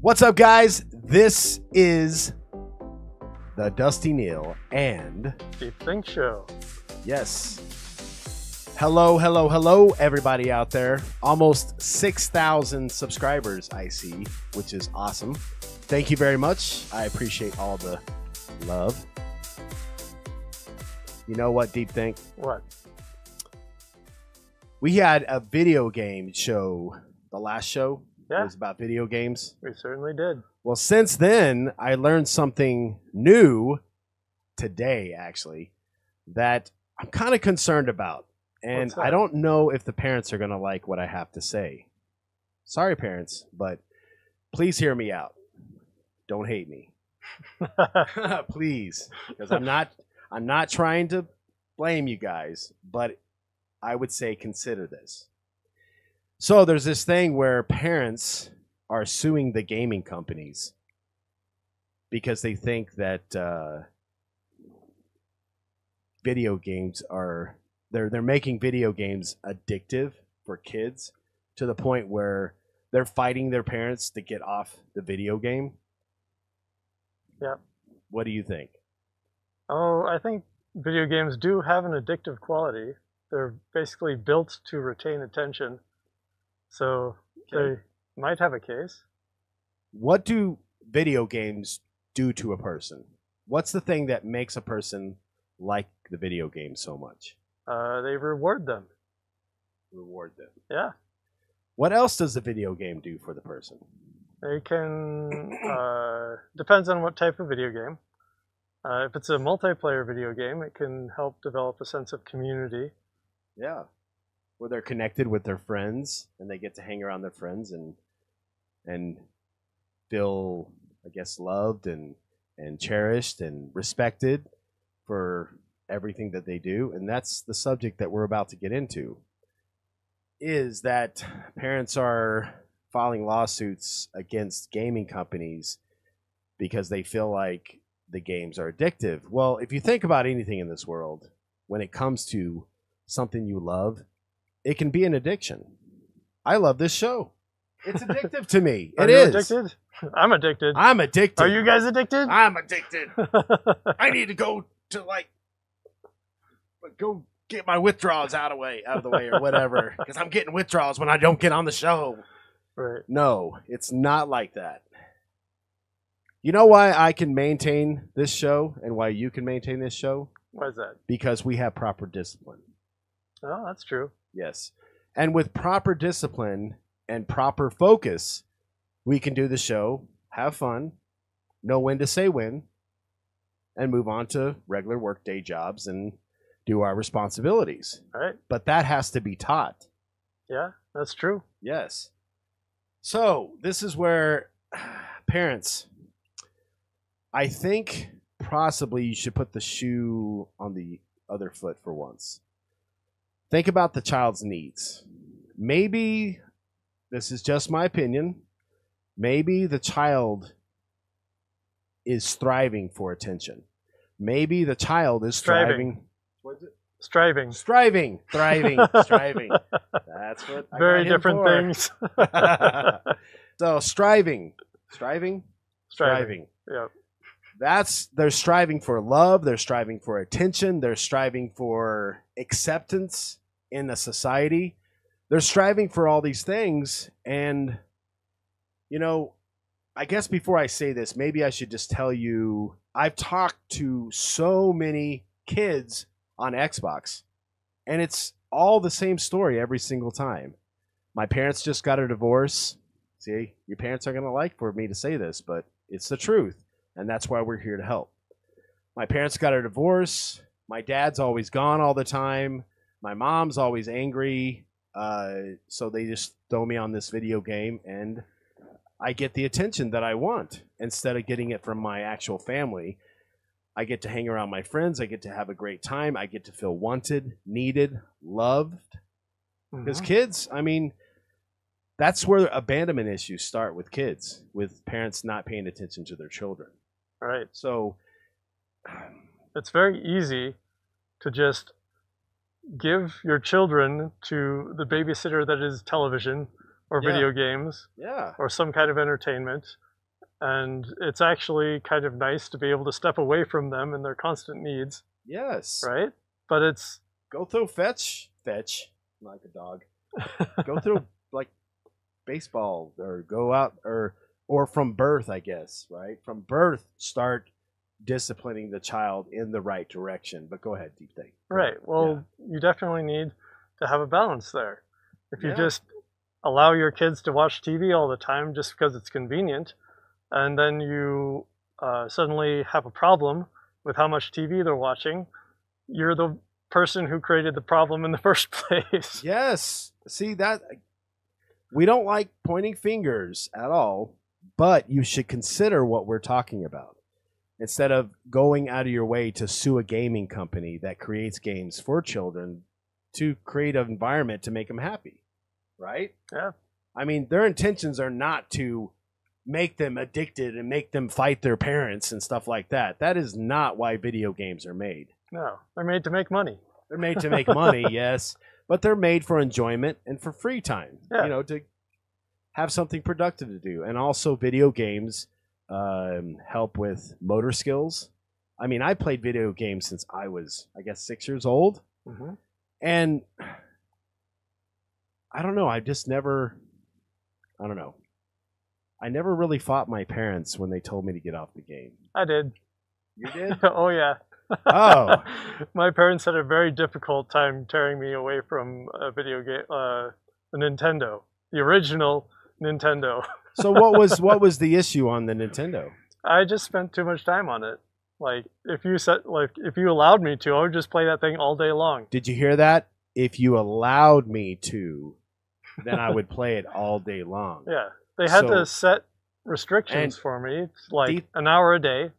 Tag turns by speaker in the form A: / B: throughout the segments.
A: What's up, guys? This is the Dusty Neal and
B: Deep Think Show.
A: Yes. Hello, everybody out there. Almost 6,000 subscribers I see, which is awesome. Thank you very much. I appreciate all the love. You know what, Deep Think?
B: What?
A: We had a video game show, the last show.
B: Yeah.
A: It was about video games.
B: We certainly did.
A: Well, since then, I learned something new today, actually, that I'm kind of concerned about. And I don't know if the parents are going to like what I have to say. Sorry, parents, but please hear me out. Don't hate me. Please, because I'm not trying to blame you guys, but I would say consider this. So there's this thing where parents are suing the gaming companies because they think that video games are they're making video games addictive for kids to the point where they're fighting their parents to get off the video game.
B: Yeah.
A: What do you think?
B: Oh, I think video games do have an addictive quality. They're basically built to retain attention. So they might have a case. What
A: do video games do to a person? What's the thing that makes a person like the video game so much?
B: They reward them.
A: Reward them.
B: Yeah.
A: What else does the video game do for the person?
B: They can, depends on what type of video game. If it's a multiplayer video game, it can help develop a sense of community.
A: Yeah. Where they're connected with their friends and they get to hang around their friends and feel, I guess, loved and cherished and respected for everything that they do. And that's the subject that we're about to get into, is that parents are filing lawsuits against gaming companies because they feel like the games are addictive. Well, if you think about anything in this world, when it comes to something you love, it can be an addiction. I love this show. It's addictive to me.
B: Are you addicted? I'm addicted.
A: I'm addicted.
B: Are you guys addicted?
A: I'm addicted. I need to go to go get my withdrawals out of the way or whatever, because I'm getting withdrawals when I don't get on the show.
B: Right.
A: No, it's not like that. You know why I can maintain this show and why you can maintain this show?
B: Why is that?
A: Because we have proper discipline.
B: Oh, that's true.
A: Yes. And with proper discipline and proper focus, we can do the show, have fun, know when to say when, and move on to regular workday jobs and do our responsibilities.
B: All right.
A: But that has to be taught.
B: Yeah, that's true.
A: Yes. So this is where parents, I think possibly you should put the shoe on the other foot for once. Think about the child's needs. Maybe, this is just my opinion, maybe the child is thriving for attention. Maybe the child is striving. What is it?
B: Striving.
A: Striving. Thriving. Striving. That's what I
B: Very
A: got him
B: different
A: for.
B: things.
A: So striving. Striving? Striving.
B: Yep.
A: They're striving for love, they're striving for attention, they're striving for acceptance in the society. They're striving for all these things. And, you know, I guess before I say this, maybe I should just tell you, I've talked to so many kids on Xbox, and it's all the same story every single time. My parents just got a divorce. See, your parents are going to like for me to say this, but it's the truth, and that's why we're here to help. My parents got a divorce. My dad's always gone all the time. My mom's always angry, so they just throw me on this video game, and I get the attention that I want instead of getting it from my actual family. I get to hang around my friends. I get to have a great time. I get to feel wanted, needed, loved. Because kids, I mean, that's where abandonment issues start with kids, with parents not paying attention to their children.
B: All right.
A: So
B: it's very easy to just give your children to the babysitter that is television or video games
A: or
B: or some kind of entertainment And it's actually kind of nice to be able to step away from them and their constant needs,
A: Yes.
B: right? But it's
A: Go through fetch, like a dog. Go through like baseball, or go out, or from birth, I guess, right? From birth, start disciplining the child in the right direction. But go ahead, Deep Thing.
B: right. Well, you definitely need to have a balance there. If you
A: Yeah.
B: just allow your kids to watch TV all the time just because it's convenient, and then you suddenly have a problem with how much TV they're watching, you're the person who created the problem in the first place.
A: Yes. See that we don't like pointing fingers at all, but you should consider what we're talking about. Instead of going out of your way to sue a gaming company that creates games for children to create an environment to make them happy, right?
B: Yeah.
A: I mean, their intentions are not to make them addicted and make them fight their parents and stuff like that. That is not why video games are made.
B: No, they're made to make money.
A: They're made to make money, yes, but they're made for enjoyment and for free time.
B: Yeah.
A: You know, to have something productive to do. And also video games help with motor skills. I mean, I played video games since I was, I guess, 6 years old.
B: Mm-hmm.
A: And I don't know, I don't know. I never really fought my parents when they told me to get off the game.
B: I did.
A: You did?
B: Oh, yeah.
A: Oh.
B: My parents had a very difficult time tearing me away from a video game, the Nintendo, the original Nintendo.
A: So what was the issue on the Nintendo?
B: I just spent too much time on it. Like if you allowed me to, I would just play that thing all day long.
A: Did you hear that? If you allowed me to, then I would play it all day long.
B: Yeah, they had
A: So-
B: to set restrictions for me. It's like
A: Deep-
B: an hour a day,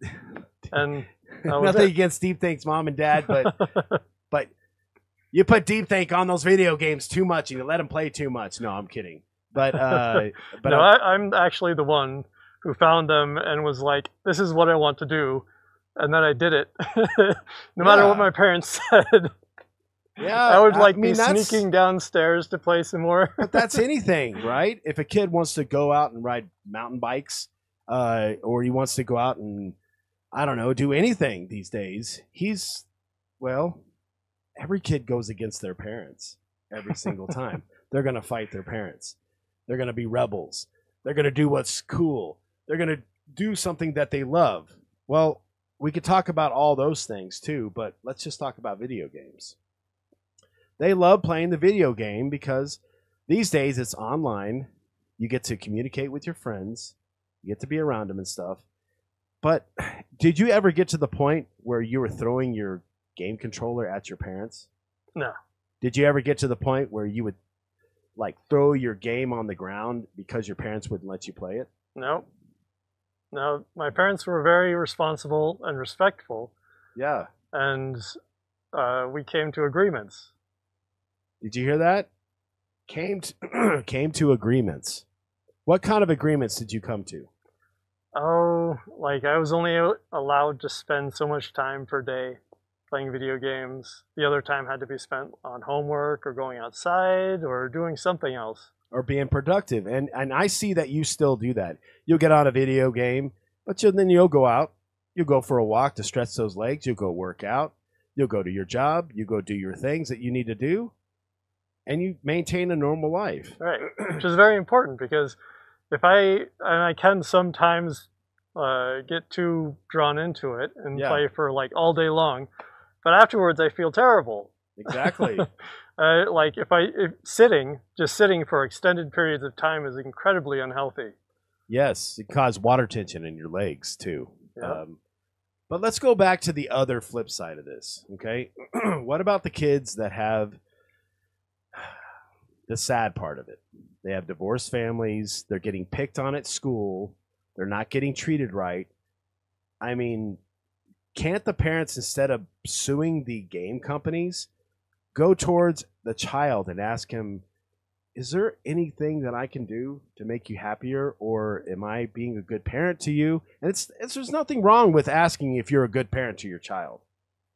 B: and that was
A: Nothing
B: it.
A: against Deep Think's mom and dad, but you put Deep Think on those video games too much and you let him play too much. No, I'm kidding. But
B: No, I'm actually the one who found them and was like, "This is what I want to do," and then I did it, no matter what my parents said.
A: yeah,
B: I would
A: I
B: be
A: mean, that's-
B: sneaking downstairs to play some more.
A: But that's anything, right? If a kid wants to go out and ride mountain bikes, or he wants to go out and, I don't know, do anything these days, every kid goes against their parents every single time. They're going to fight their parents. They're going to be rebels. They're going to do what's cool. They're going to do something that they love. Well, we could talk about all those things too, but let's just talk about video games. They love playing the video game because these days it's online. You get to communicate with your friends. You get to be around them and stuff. But did you ever get to the point where you were throwing your game controller at your parents?
B: No.
A: Did you ever get to the point where you would like throw your game on the ground because your parents wouldn't let you play it?
B: No. No, my parents were very responsible and respectful,
A: Yeah.
B: and we came to agreements.
A: Did you hear that? Came to agreements. What kind of agreements did you come to?
B: Oh, like I was only allowed to spend so much time per day playing video games. The other time had to be spent on homework or going outside or doing something else.
A: Or being productive. And I see that you still do that. You'll get on a video game, but then you'll go out. You'll go for a walk to stretch those legs. You'll go work out. You'll go to your job. You go do your things that you need to do. And you maintain a normal life.
B: Right, which is very important because I can sometimes get too drawn into it and
A: Yeah.
B: play for like all day long, but afterwards I feel terrible.
A: Exactly.
B: Like if sitting for extended periods of time is incredibly unhealthy.
A: Yes, it causes water tension in your legs too.
B: Yeah.
A: But let's go back to the other flip side of this. Okay, what about the kids that have the sad part of it? They have divorced families. They're getting picked on at school. They're not getting treated right. I mean, can't the parents, instead of suing the game companies, go towards the child and ask him, is there anything that I can do to make you happier, or am I being a good parent to you? And there's nothing wrong with asking if you're a good parent to your child,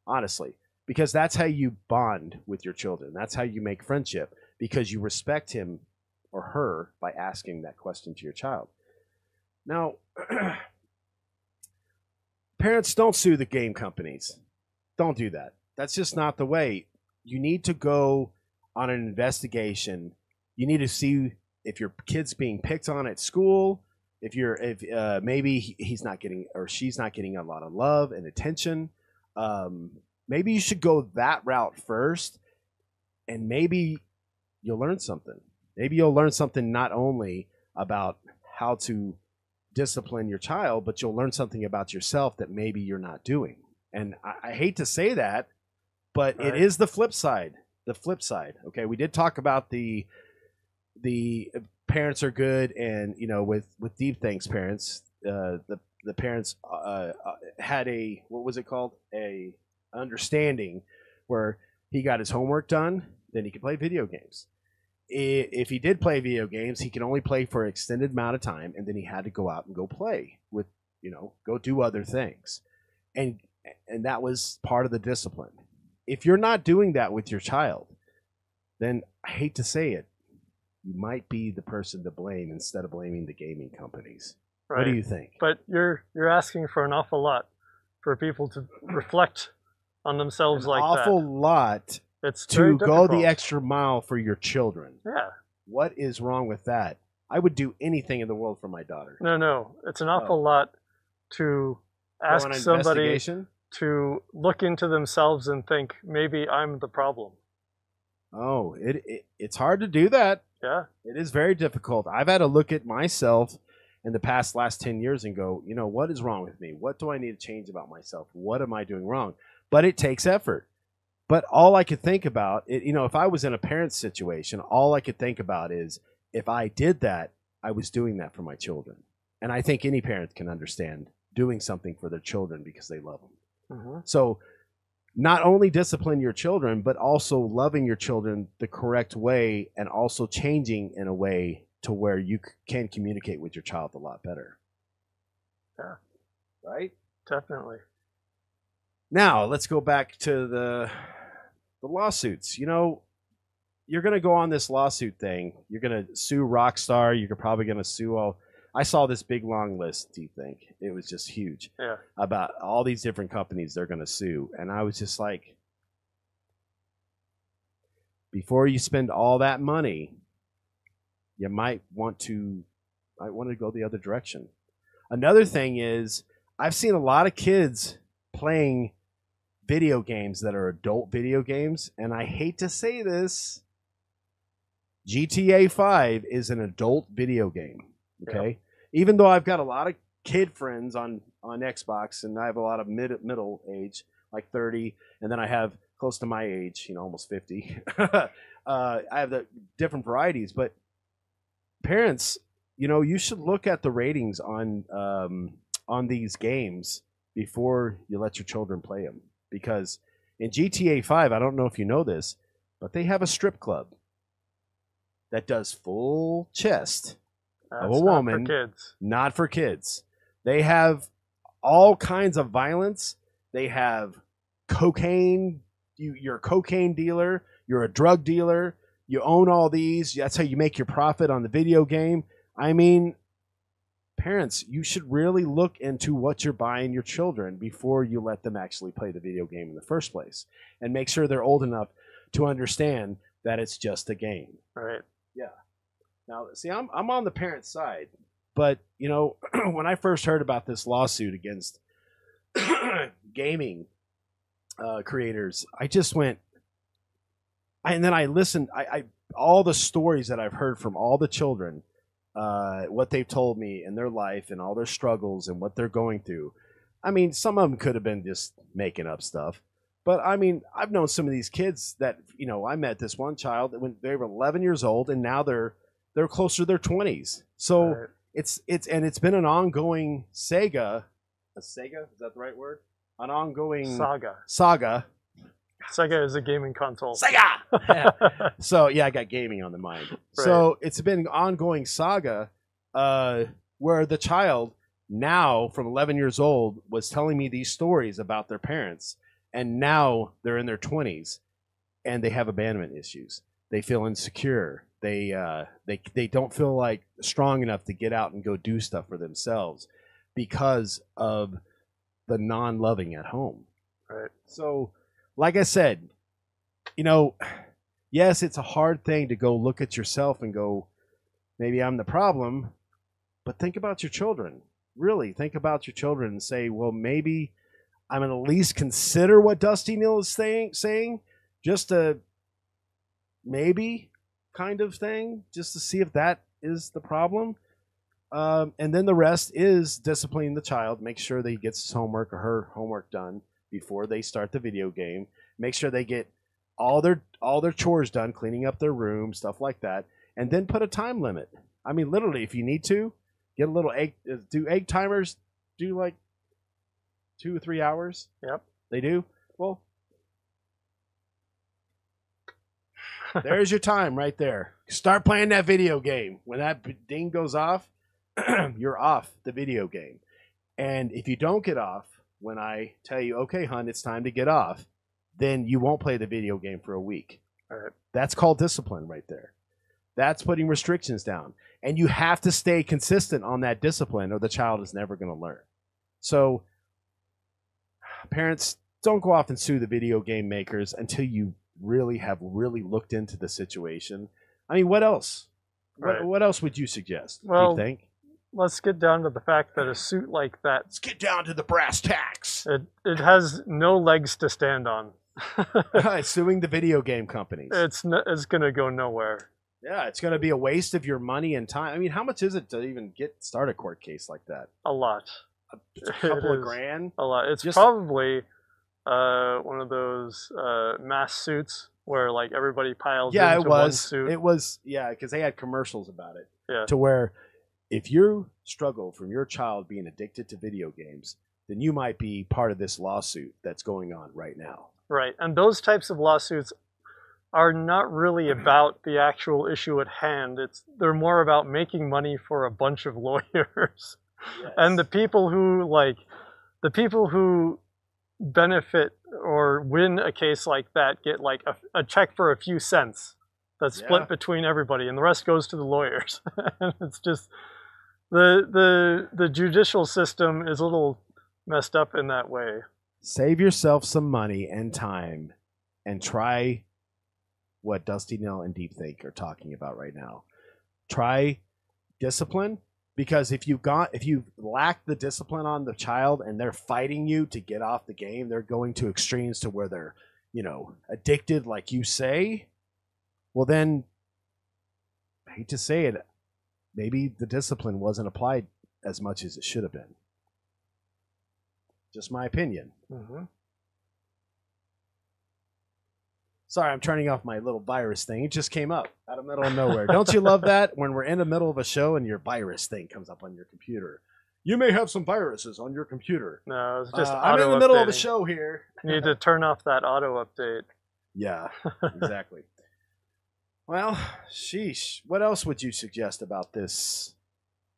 A: honestly, because that's how you bond with your children. That's how you make friendship, because you respect him or her by asking that question to your child. Now, parents, don't sue the game companies. Don't do that. That's just not the way. You need to go on an investigation. You need to see if your kid's being picked on at school, if maybe he's not getting or she's not getting a lot of love and attention. Maybe you should go that route first, and maybe you'll learn something. Maybe you'll learn something not only about how to discipline your child, but you'll learn something about yourself that maybe you're not doing. And I hate to say that, but it is the flip side. The flip side. Okay, we did talk about the parents are good, and with Deep Thanks parents, the parents had a, what was it called, a understanding where he got his homework done, then he could play video games. If he did play video games, he could only play for an extended amount of time, and then he had to go out and go play with, go do other things. And that was part of the discipline. If you're not doing that with your child, then I hate to say it, you might be the person to blame instead of blaming the gaming companies. Right. What do you think?
B: But you're asking for an awful lot for people to reflect on themselves like that. An awful
A: lot.
B: It's
A: to go the extra mile for your children.
B: Yeah.
A: What is wrong with that? I would do anything in the world for my daughter.
B: No. It's an awful lot to ask somebody to look into themselves and think, maybe I'm the problem.
A: Oh, it's hard to do that.
B: Yeah.
A: It is very difficult. I've had to look at myself in the last 10 years and go, what is wrong with me? What do I need to change about myself? What am I doing wrong? But it takes effort. But all I could think about, if I was in a parent situation, all I could think about is if I did that, I was doing that for my children. And I think any parent can understand doing something for their children because they love them. Mm-hmm. So not only discipline your children, but also loving your children the correct way and also changing in a way to where you can communicate with your child a lot better.
B: Yeah.
A: Right?
B: Definitely.
A: Now, let's go back to the lawsuits. You're going to go on this lawsuit thing. You're going to sue Rockstar. You're probably going to sue I saw this big long list, do you think? It was just huge.
B: Yeah.
A: About all these different companies they're going to sue. And I was just like, before you spend all that money, you might want to go the other direction. Another thing is, I've seen a lot of kids playing video games that are adult video games, and I hate to say this, GTA 5 is an adult video game. Okay, yeah. Even though I've got a lot of kid friends on Xbox, and I have a lot of middle age, like 30, and then I have close to my age, almost 50. I have the different varieties, but parents, you should look at the ratings on these games before you let your children play them. Because in GTA 5, I don't know if you know this, but they have a strip club that does full chest of a woman.
B: Not for kids.
A: Not for kids. They have all kinds of violence. They have cocaine. You're a cocaine dealer. You're a drug dealer. You own all these. That's how you make your profit on the video game. I mean, parents, you should really look into what you're buying your children before you let them actually play the video game in the first place, and make sure they're old enough to understand that it's just a game.
B: Right.
A: Yeah. Now, see, I'm on the parent side, but when I first heard about this lawsuit against gaming creators, I just went, and then I listened. I all the stories that I've heard from all the children. What they've told me in their life and all their struggles and what they're going through. I mean, some of them could have been just making up stuff. But, I mean, I've known some of these kids that, I met this one child that when they were 11 years old, and now they're closer to their 20s. So right. It's been an ongoing saga. A saga? Is that the right word? An ongoing
B: saga. Sega is a gaming console.
A: Sega! So, yeah, I got gaming on the mind. Right. So, it's been an ongoing saga where the child, now from 11 years old, was telling me these stories about their parents. And now they're in their 20s, and they have abandonment issues. They feel insecure. They don't feel like strong enough to get out and go do stuff for themselves because of the non-loving at home.
B: Right.
A: So, like I said, yes, it's a hard thing to go look at yourself and go, maybe I'm the problem, but think about your children. Really think about your children and say, well, maybe I'm going to at least consider what Dusty Neal is saying, just a maybe kind of thing, just to see if that is the problem. And then the rest is disciplining the child. Make sure that he gets his homework or her homework done before they start the video game. Make sure they get all their chores done, cleaning up their room, stuff like that. And then put a time limit. I mean, literally, if you need to, get a little egg, do egg timers, do like 2 or 3 hours.
B: Yep.
A: They do? Well, there's your time right there. Start playing that video game. When that ding goes off, you're off the video game. And if you don't get off, when I tell you, okay, hon, it's time to get off, then you won't play the video game for a week.
B: All right.
A: That's called discipline right there. That's putting restrictions down. And you have to stay consistent on that discipline or the child is never going to learn. So, parents, don't go off and sue the video game makers until you really have looked into the situation. I mean, what else?
B: Right.
A: What else would you suggest?
B: Well,
A: do you think?
B: Let's get down to the fact that a suit like that...
A: Let's get down to the brass tacks.
B: It has no legs to stand on.
A: Suing the video game companies.
B: It's going to go nowhere.
A: Yeah, it's going to be a waste of your money and time. I mean, how much is it to even start a court case like that?
B: A lot.
A: A couple of grand?
B: A lot. It's probably one of those mass suits where like everybody piles into one suit.
A: It was, yeah, because they had commercials about it.
B: Yeah.
A: To where if you struggle from your child being addicted to video games, then you might be part of this lawsuit that's going on right now.
B: Right. And those types of lawsuits are not really about the actual issue at hand. They're more about making money for a bunch of lawyers. Yes. And the people who benefit or win a case like that get like a check for a few cents that's split between everybody, and the rest goes to the lawyers. And it's just the judicial system is a little messed up in that way.
A: Save yourself some money and time and try what Dusty Neal and Deepthink are talking about right now. Try discipline, because if you lack the discipline on the child and they're fighting you to get off the game, they're going to extremes to where they're, addicted like you say, well then, I hate to say it, maybe the discipline wasn't applied as much as it should have been. Just my opinion.
B: Mm-hmm.
A: Sorry, I'm turning off my little virus thing. It just came up out of the middle of nowhere. Don't you love that when we're in the middle of a show and your virus thing comes up on your computer? You may have some viruses on your computer.
B: No, it's just
A: I'm in the middle of a show here.
B: You need to turn off that auto update.
A: Yeah, exactly. Well, sheesh. What else would you suggest about this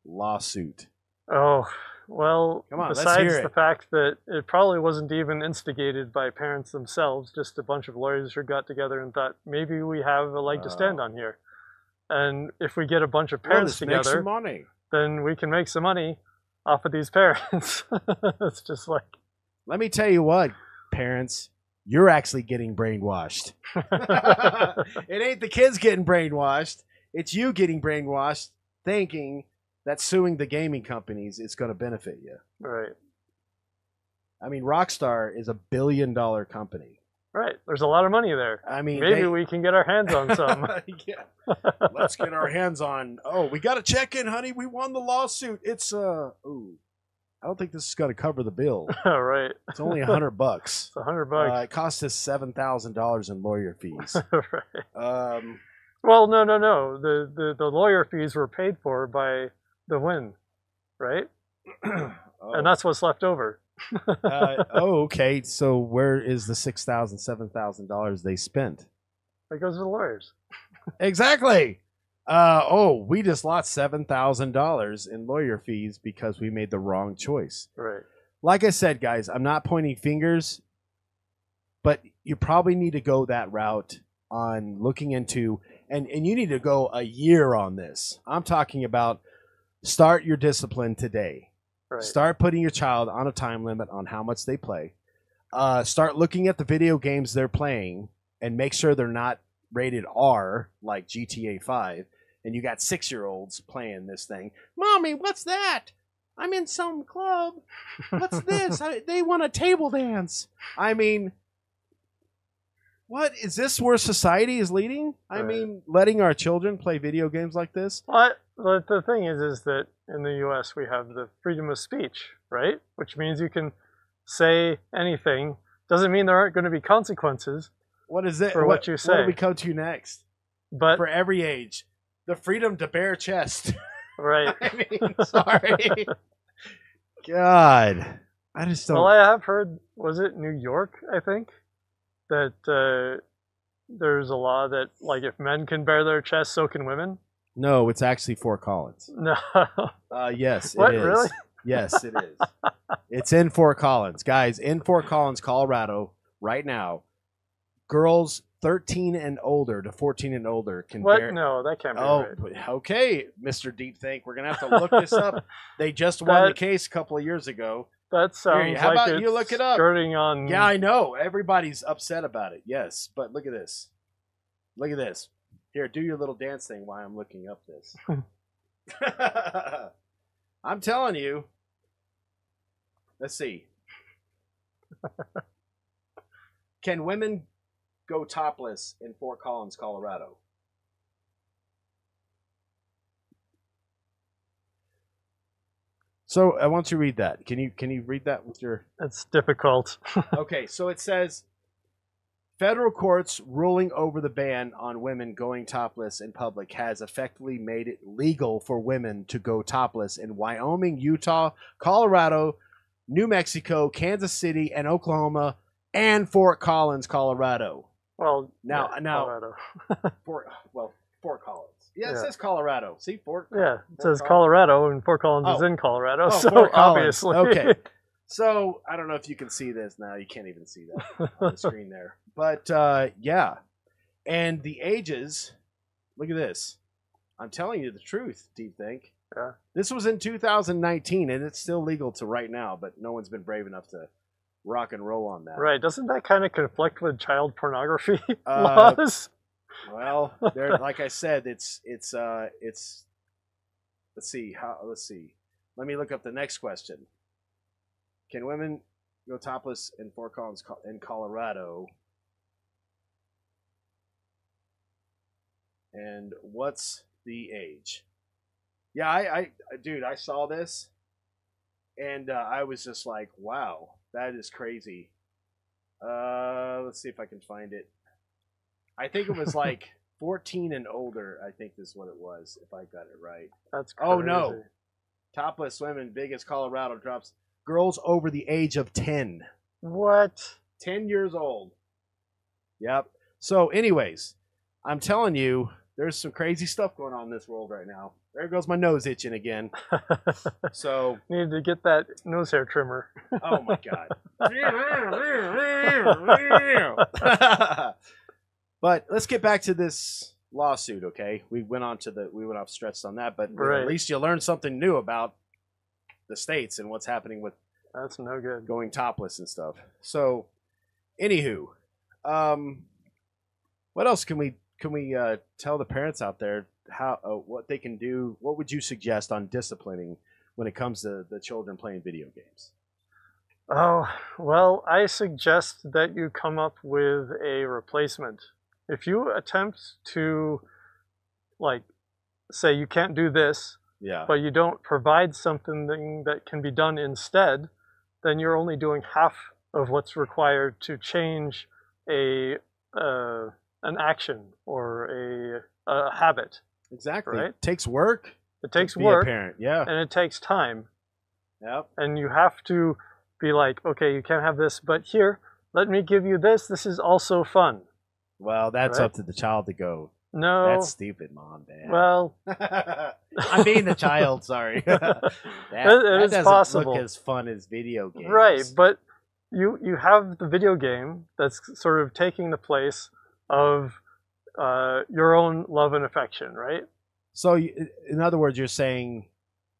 A: lawsuit?
B: Oh, well,
A: come on,
B: besides the fact that it probably wasn't even instigated by parents themselves, just a bunch of lawyers who got together and thought, maybe we have a leg to stand on here. And if we get a bunch of parents together,
A: make some money.
B: Then we can make some money off of these parents. It's just like...
A: Let me tell you what, parents, you're actually getting brainwashed. It ain't the kids getting brainwashed. It's you getting brainwashed thinking that suing the gaming companies is going to benefit you.
B: Right.
A: I mean, Rockstar is $1 billion company.
B: Right. There's a lot of money there.
A: I mean,
B: maybe we can get our hands on some.
A: Yeah. Let's get our hands on. Oh, we got to check in, honey. We won the lawsuit. It's ooh, I don't think this is going to cover the bill.
B: Right.
A: It's only $100.
B: It's $100.
A: It cost us $7,000 in lawyer fees.
B: Right. Well, no. The lawyer fees were paid for by the win, right? Oh. And that's what's left over.
A: Okay. So where is the $6,000, $7,000 they spent?
B: It goes to the lawyers.
A: Exactly. We just lost $7,000 in lawyer fees because we made the wrong choice.
B: Right.
A: Like I said, guys, I'm not pointing fingers, but you probably need to go that route on looking into and you need to go a year on this. I'm talking about start your discipline today.
B: Right.
A: Start putting your child on a time limit on how much they play. Start looking at the video games they're playing and make sure they're not rated R like GTA 5. And you got 6-year-olds playing this thing. Mommy, what's that? I'm in some club. What's this? They want a table dance. I mean, what is this where society is leading? I mean, letting our children play video games like this?
B: But the thing is that in the U.S. we have the freedom of speech, right? Which means you can say anything. Doesn't mean there aren't going to be consequences.
A: What is it?
B: For what you say.
A: What do we come to next?
B: But
A: for every age, the freedom to bare chest.
B: Right.
A: I mean, sorry. God, I just don't.
B: Well, I have heard. Was it New York? I think that there's a law that like if men can bare their chest, so can women.
A: No, it's actually Fort Collins.
B: No.
A: Yes,
B: What,
A: it is.
B: really?
A: Yes, it is. It's in Fort Collins, guys. In Fort Collins, Colorado, right now. Girls 13 and older to 14 and older can
B: What?
A: bear...
B: No, that can't be right.
A: Okay, Mr. Deep Think. We're going to have to look this up. They just won the case a couple of years ago.
B: That sounds
A: how
B: like
A: about
B: it's
A: you look it up?
B: skirting on...
A: Yeah, I know. Everybody's upset about it. Yes, but look at this. Look at this. Here, do your little dance thing while I'm looking up this. I'm telling you. Let's see. Can women go topless in Fort Collins, Colorado? So I want you to read that. Can you read that with your?
B: It's difficult.
A: Okay, so it says federal courts ruling over the ban on women going topless in public has effectively made it legal for women to go topless in Wyoming, Utah, Colorado, New Mexico, Kansas City, and Oklahoma, and Fort Collins, Colorado.
B: Well,
A: now,
B: Colorado.
A: Fort Collins. Yeah, it says Colorado. See, Fort.
B: Yeah, it
A: Fort
B: says Colorado, and Fort Collins is in Colorado, so obviously.
A: Okay. So I don't know if you can see this now. You can't even see that on the screen there. But yeah, and the ages. Look at this. I'm telling you the truth. Deep Think.
B: Yeah.
A: This was in 2019, and it's still legal to right now, but no one's been brave enough to rock and roll on that.
B: Right? Doesn't that kind of conflict with child pornography laws?
A: Well, there, like I said, it's. Let's see. Let's see. Let me look up the next question. Can women go topless in Fort Collins in Colorado? And what's the age? Yeah, dude, I saw this, and I was just like, wow, that is crazy. Let's see if I can find it. I think it was like 14 and older, I think is what it was, if I got it right.
B: That's crazy.
A: Oh, no. Topless women, biggest Colorado drops. Girls over the age of 10.
B: What?
A: 10 years old. Yep. So, anyways, I'm telling you, there's some crazy stuff going on in this world right now. There goes my nose itching again. So
B: need to get that nose hair trimmer.
A: Oh my god. But let's get back to this lawsuit, okay? We went off stretched on that, but at least you learned something new about the states and what's happening with
B: that's no good
A: going topless and stuff. So, anywho, what else can we tell the parents out there how what they can do? What would you suggest on disciplining when it comes to the children playing video games?
B: Oh, well, I suggest that you come up with a replacement. If you attempt to, like, say you can't do this, but you don't provide something that can be done instead, then you're only doing half of what's required to change an action or a habit.
A: Exactly.
B: Right?
A: It takes work.
B: It takes work.
A: To be a parent. Yeah.
B: And it takes time.
A: Yep.
B: And you have to be like, okay, you can't have this, but here, let me give you this. This is also fun.
A: Well, that's up to the child to go.
B: No.
A: That's stupid, Mom, Dad.
B: Well.
A: I'm being the child, sorry. that doesn't
B: possible.
A: Look as fun as video games.
B: Right, but you have the video game that's sort of taking the place of your own love and affection, right?
A: So, in other words, you're saying,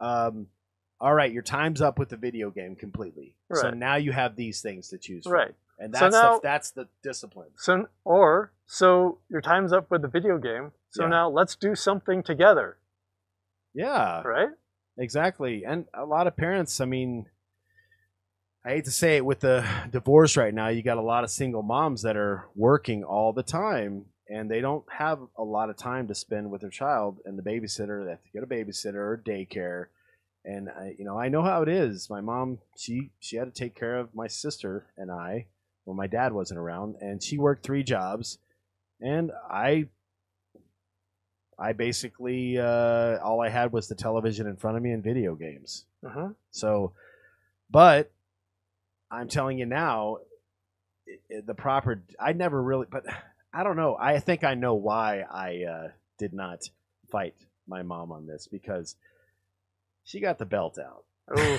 A: all right, your time's up with the video game completely.
B: Right.
A: So now you have these things to choose from.
B: Right.
A: And
B: So
A: that's,
B: now-
A: that's the discipline.
B: So your time's up with the video game. So
A: Yeah.
B: now let's do something together,
A: Yeah,
B: right?
A: exactly. And a lot of parents, I mean, I hate to say it, with the divorce right now, you got a lot of single moms that are working all the time, and they don't have a lot of time to spend with their child and the babysitter. They have to get a babysitter or daycare. And I know how it is. My mom, she had to take care of my sister and I when my dad wasn't around, and she worked 3 jobs, and I basically all I had was the television in front of me and video games.
B: Mm-hmm.
A: So, but I'm telling you now, I never really, but I don't know. I think I know why I did not fight my mom on this, because she got the belt out.
B: Ooh.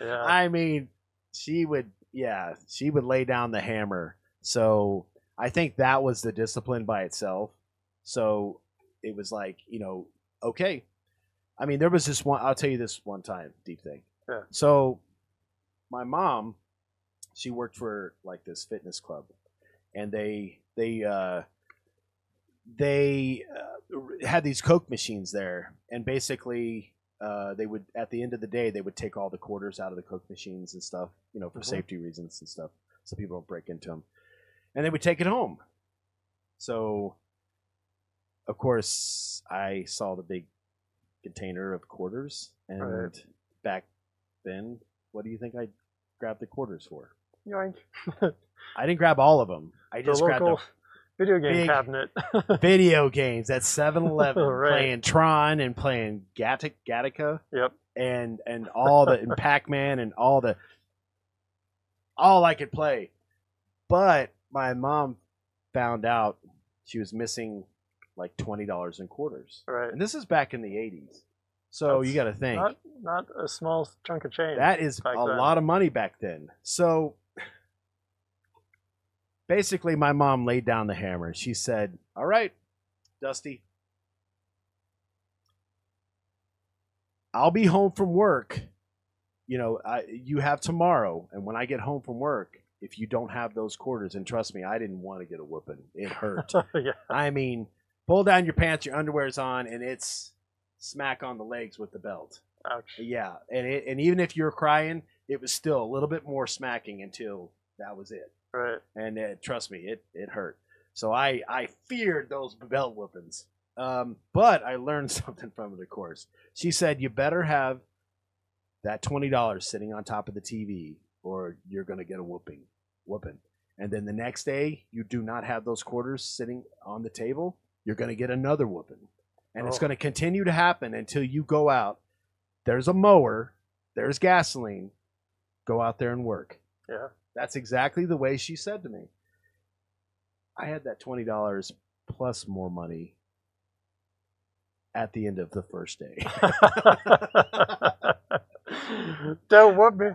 B: Yeah.
A: I mean, she would lay down the hammer. So I think that was the discipline by itself. So it was like, okay. I mean, there was this one, I'll tell you this one time, deep thing.
B: Yeah.
A: So my mom, she worked for like this fitness club, and they had these Coke machines there, and basically they would, at the end of the day, they would take all the quarters out of the Coke machines and stuff, for safety reasons and stuff, so people don't break into them, and they would take it home. So of course I saw the big container of quarters, and back then, what do you think I grabbed the quarters for?
B: Yoink.
A: I didn't grab all of them. I just
B: the
A: grabbed
B: local video game
A: big
B: cabinet.
A: video games at 7-Eleven,
B: Right.
A: playing Tron and playing Gattaca,
B: Yep.
A: and all the and Pac-Man and all I could play. But my mom found out she was missing like $20 in quarters.
B: Right.
A: And this is back in the 80s. So
B: That's
A: you got to think.
B: Not a small chunk of change.
A: That is a lot of money back then. So basically, my mom laid down the hammer. She said, all right, Dusty, I'll be home from work. You have tomorrow. And when I get home from work, if you don't have those quarters, and trust me, I didn't want to get a whooping. It hurt.
B: Yeah.
A: I mean, pull down your pants, your underwear's on, and it's smack on the legs with the belt.
B: Ouch.
A: Yeah. And even if you're crying, it was still a little bit more smacking until that was it.
B: Right.
A: And trust me, it hurt. So I feared those belt whoopings. But I learned something from it, of course. She said, you better have that $20 sitting on top of the TV, or you're going to get a whooping. And then the next day, you do not have those quarters sitting on the table, you're going to get another whooping. And it's going to continue to happen until you go out. There's a mower. There's gasoline. Go out there and work.
B: Yeah.
A: That's exactly the way she said to me. I had that $20 plus more money at the end of the first day.
B: Don't whoop me.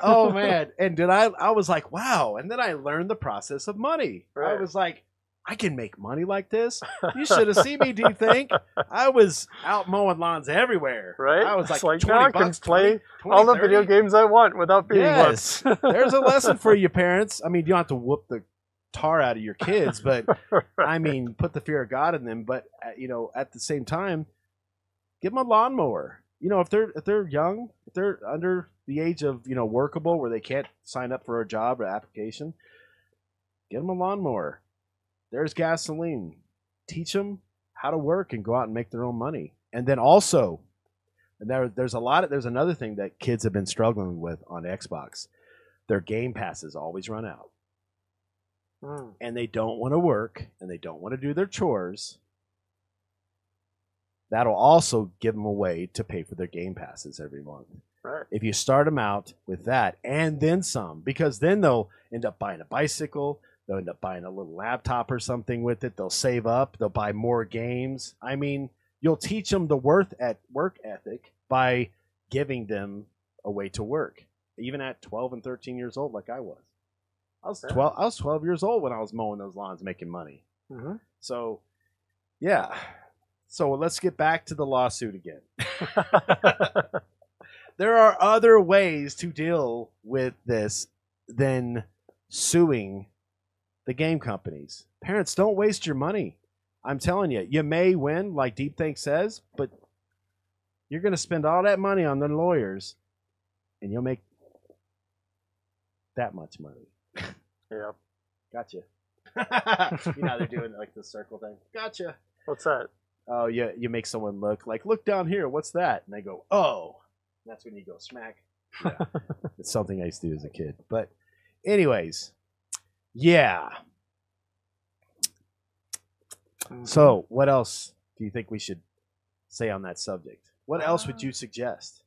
A: Oh, man. And I was like, wow. And then I learned the process of money.
B: Right.
A: I was like, I can make money like this. You should have seen me, do you think? I was out mowing lawns everywhere.
B: Right?
A: I was like,
B: It's
A: 20
B: now I can
A: bucks,
B: play
A: 20,
B: all the
A: 30.
B: video games I want without being
A: Yes.
B: whooped.
A: There's a lesson for you, parents. I mean, you don't have to whoop the tar out of your kids, but I mean, put the fear of God in them. But at the same time, give them a lawnmower. If they're young, if they're under the age of workable, where they can't sign up for a job or application, get them a lawnmower. There's gasoline. Teach them how to work and go out and make their own money. And then also, there's another thing that kids have been struggling with on Xbox. Their game passes always run out. And they don't want to work, and they don't want to do their chores. That'll also give them a way to pay for their game passes every month.
B: Right.
A: If you start them out with that and then some, because then they'll end up buying a bicycle, they'll end up buying a little laptop or something with it, they'll save up, they'll buy more games. I mean, you'll teach them the work ethic by giving them a way to work, even at 12 and 13 years old like I was. I was 12 years old when I was mowing those lawns making money.
B: Mhm.
A: So, yeah. So let's get back to the lawsuit again. There are other ways to deal with this than suing the game companies. Parents, don't waste your money. I'm telling you, you may win, like Deep Think says, but you're going to spend all that money on the lawyers, and you'll make that much money.
B: Yeah.
A: Gotcha. You know, they're doing like the circle thing. Gotcha.
B: What's that?
A: Oh, yeah, you make someone look down here. What's that? And they go, oh. And that's when you go smack. Yeah. It's something I used to do as a kid. But anyways, yeah. So what else do you think we should say on that subject? What else would you suggest?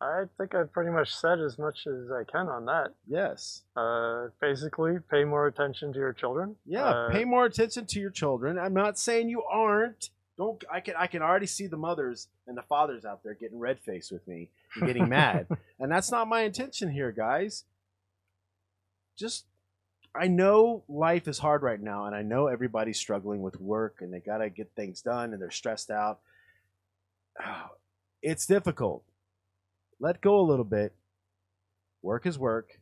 B: I think I've pretty much said as much as I can on that.
A: Yes.
B: Basically, pay more attention to your children.
A: Yeah, pay more attention to your children. I'm not saying you aren't. Don't. I can already see the mothers and the fathers out there getting red faced with me and getting mad, and that's not my intention here, guys. Just, I know life is hard right now, and I know everybody's struggling with work, and they gotta get things done, and they're stressed out. It's difficult. Let go a little bit. Work is work.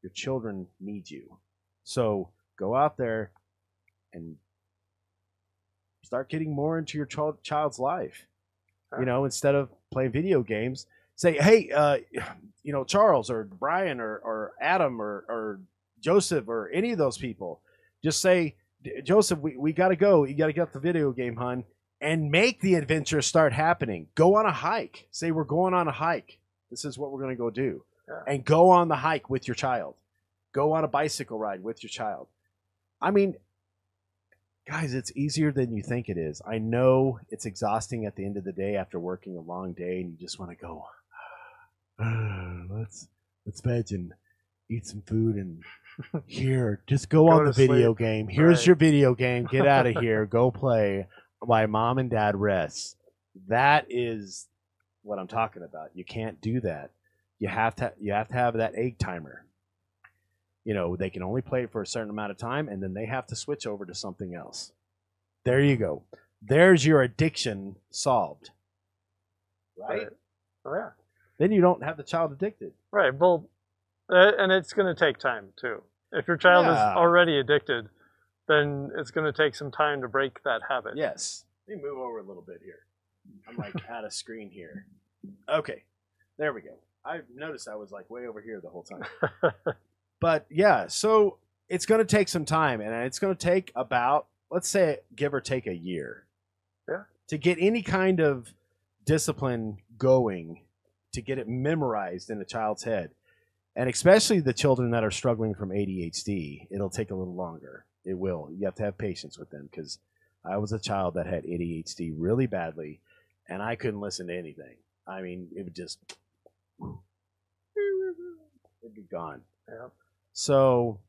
A: Your children need you. So go out there and start getting more into your child's life. You know, instead of playing video games, say, hey, you know, Charles or Brian or Adam or Joseph or any of those people, just say, Joseph, we got to go. You got to get the video game, hon. And make the adventure start happening. Go on a hike. Say, we're going on a hike. This is what we're going to go do.
B: Yeah.
A: And go on the hike with your child. Go on a bicycle ride with your child. I mean, guys, it's easier than you think it is. I know it's exhausting at the end of the day after working a long day, and you just want to go, let's veg and eat some food, and here, just go on the video game. Here's your video game. Get out of here. Go play. While mom and dad rest. That is what I'm talking about. You can't do that. You have to have that egg timer. You know, they can only play it for a certain amount of time, and then they have to switch over to something else. There you go. There's your addiction solved. Right?
B: Oh, yeah.
A: Then you don't have the child addicted.
B: Right. Well, and it's going to take time, too. If your child is already addicted, then it's going to take some time to break that habit.
A: Yes. Let me move over a little bit here. I'm like out of screen here. Okay. There we go. I noticed I was like way over here the whole time. But yeah, so it's going to take some time, and it's going to take about, let's say, give or take a year.
B: Yeah. To
A: get any kind of discipline going, to get it memorized in a child's head. And especially the children that are struggling from ADHD, it'll take a little longer. It will. You have to have patience with them, because I was a child that had ADHD really badly, and I couldn't listen to anything. I mean, it would just, it'd be gone.
B: Yeah.
A: So,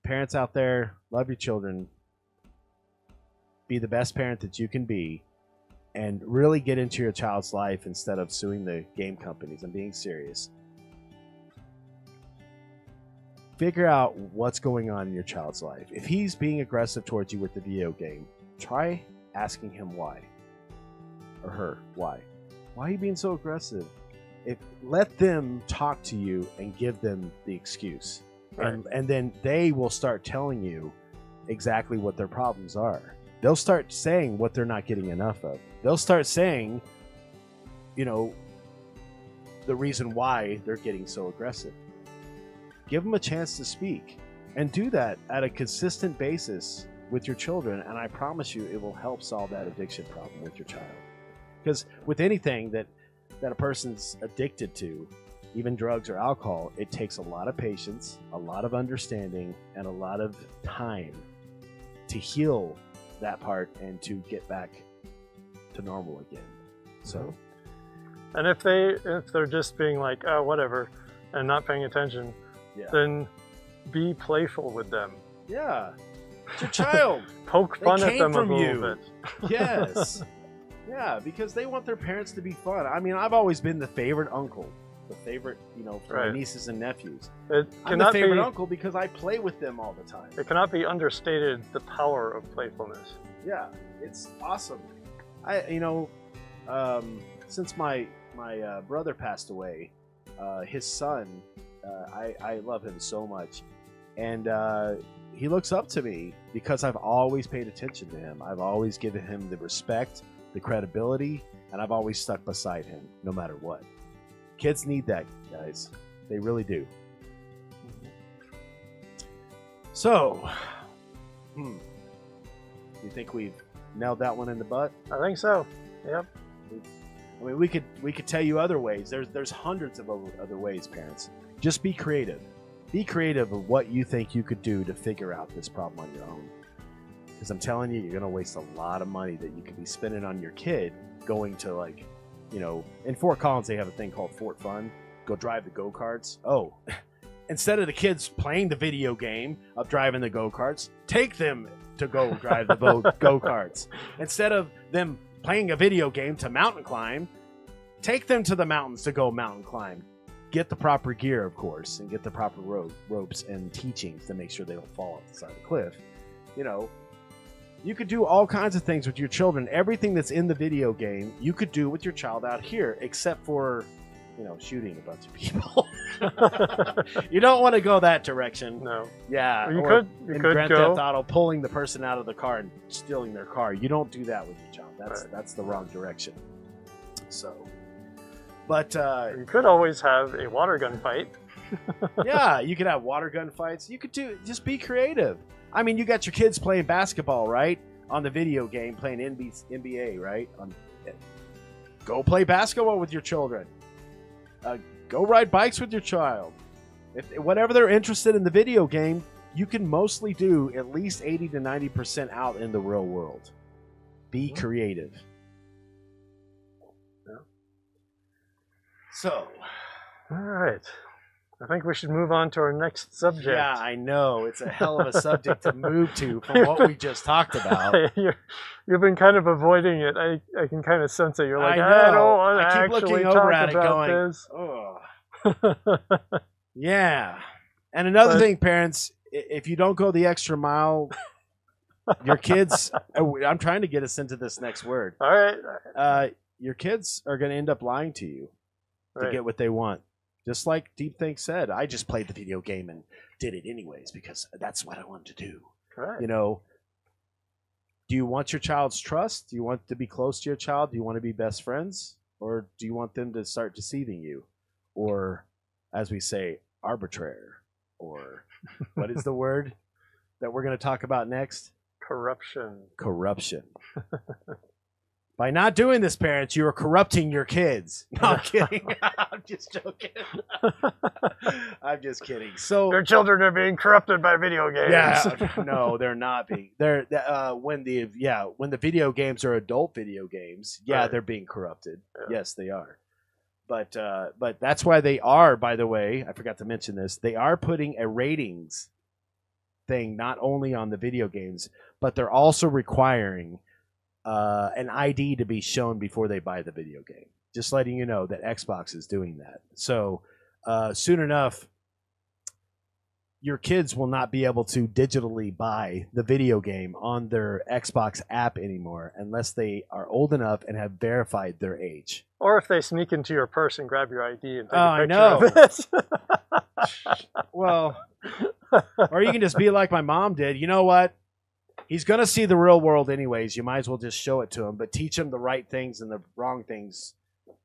A: parents out there, love your children. Be the best parent that you can be, and really get into your child's life instead of suing the game companies. I'm being serious. Figure out what's going on in your child's life. If he's being aggressive towards you with the video game, try asking him why. Or her, why? Why are you being so aggressive? Let them talk to you and give them the excuse.
B: Right.
A: And then they will start telling you exactly what their problems are. They'll start saying what they're not getting enough of. They'll start saying, you know, the reason why they're getting so aggressive. Give them a chance to speak, and do that at a consistent basis with your children, and I promise you it will help solve that addiction problem with your child. Because with anything that a person's addicted to, even drugs or alcohol, it takes a lot of patience, a lot of understanding, and a lot of time to heal that part and to get back to normal again. So,
B: and if they're just being like, oh, whatever, and not paying attention, then be playful with them.
A: Yeah. It's your child.
B: Poke fun at them a little bit.
A: Yes. Yeah, because they want their parents to be fun. I mean, I've always been the favorite uncle. the favorite, for
B: Right.
A: my nieces and nephews.
B: It
A: I'm the
B: cannot
A: favorite
B: be.
A: uncle because I play with them all the time.
B: It cannot be understated the power of playfulness.
A: Yeah, it's awesome. Since my brother passed away, his son, I love him so much, and he looks up to me because I've always paid attention to him. I've always given him the respect, the credibility, and I've always stuck beside him no matter what. Kids need that, guys. They really do. So, you think we've nailed that one in the butt?
B: I think so. Yep.
A: I mean, we could tell you other ways. There's hundreds of other ways, parents. Just be creative. Be creative of what you think you could do to figure out this problem on your own. Because I'm telling you, you're going to waste a lot of money that you could be spending on your kid going to, in Fort Collins, they have a thing called Fort Fun. Go drive the go-karts. Oh, instead of the kids playing the video game of driving the go-karts, take them to go drive the go-karts. Instead of them playing a video game to mountain climb, take them to the mountains to go mountain climb. Get the proper gear, of course, and get the proper ropes and teachings to make sure they don't fall off the side of the cliff. You could do all kinds of things with your children. Everything that's in the video game, you could do with your child out here, except for, shooting a bunch of people. You don't want to go that direction.
B: No.
A: Yeah.
B: Well, you
A: in
B: could
A: Grand
B: go.
A: Theft Auto, pulling the person out of the car and stealing their car. You don't do that with your child. That's the wrong direction. So, but
B: You could always have a water gun fight.
A: yeah, you could have water gun fights. You could just be creative. I mean, you got your kids playing basketball, right? On the video game, playing NBA, right? Go play basketball with your children. Go ride bikes with your child. Whatever they're interested in the video game, you can mostly do at least 80 to 90% out in the real world. Be creative.
B: Yeah.
A: So,
B: all right. I think we should move on to our next subject.
A: Yeah, I know. It's a hell of a subject to move to from what we just talked about.
B: You've been kind of avoiding it. I can kind of sense it. You're like,
A: I
B: I don't want to
A: keep
B: actually
A: looking
B: talk
A: over at it
B: about
A: going,
B: this.
A: oh. Yeah. And another thing, parents, if you don't go the extra mile, your kids, I'm trying to get us into this next word.
B: All right.
A: Your kids are going to end up lying to you to get what they want. Just like Deep Think said, I just played the video game and did it anyways because that's what I wanted to do.
B: Right.
A: Do you want your child's trust? Do you want to be close to your child? Do you want to be best friends? Or do you want them to start deceiving you? Or, as we say, arbitrary? Or what is the word that we're going to talk about next?
B: Corruption.
A: Corruption. By not doing this, parents, you are corrupting your kids. No, I'm kidding. I'm just joking. I'm just kidding. So
B: Your children are being corrupted by video games.
A: yeah, no, they're not being. They're when the video games are adult video games,
B: Right.
A: they're being corrupted.
B: Yeah.
A: Yes, they are. But that's why they are. By the way, I forgot to mention this. They are putting a ratings thing not only on the video games, but they're also requiring an ID to be shown before they buy the video game. Just letting you know that Xbox is doing that. So soon enough, your kids will not be able to digitally buy the video game on their Xbox app anymore unless they are old enough and have verified their age.
B: Or if they sneak into your purse and grab your ID and take
A: Oh,
B: a
A: I
B: picture
A: know.
B: of it.
A: Well, or you can just be like my mom did. You know what? He's going to see the real world anyways. You might as well just show it to him, but teach him the right things and the wrong things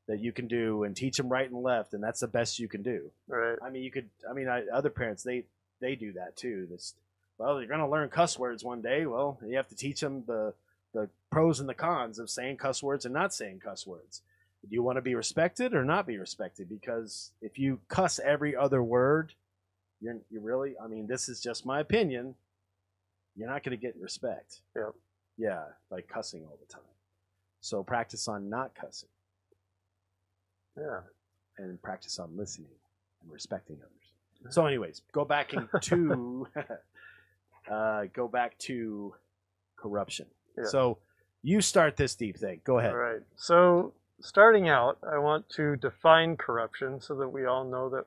A: that you can do, and teach him right and left, and that's the best you can do.
B: Right.
A: I mean, other parents, they do that too. You're going to learn cuss words one day. Well, you have to teach them the pros and the cons of saying cuss words and not saying cuss words. Do you want to be respected or not be respected? Because if you cuss every other word, you really, this is just my opinion, you're not going to get respect.
B: Yep.
A: Yeah, by cussing all the time. So practice on not cussing.
B: Yeah.
A: And practice on listening and respecting others. So anyways, go back to corruption.
B: Yeah.
A: So you start this deep thing. Go ahead.
B: All right. So starting out, I want to define corruption so that we all know that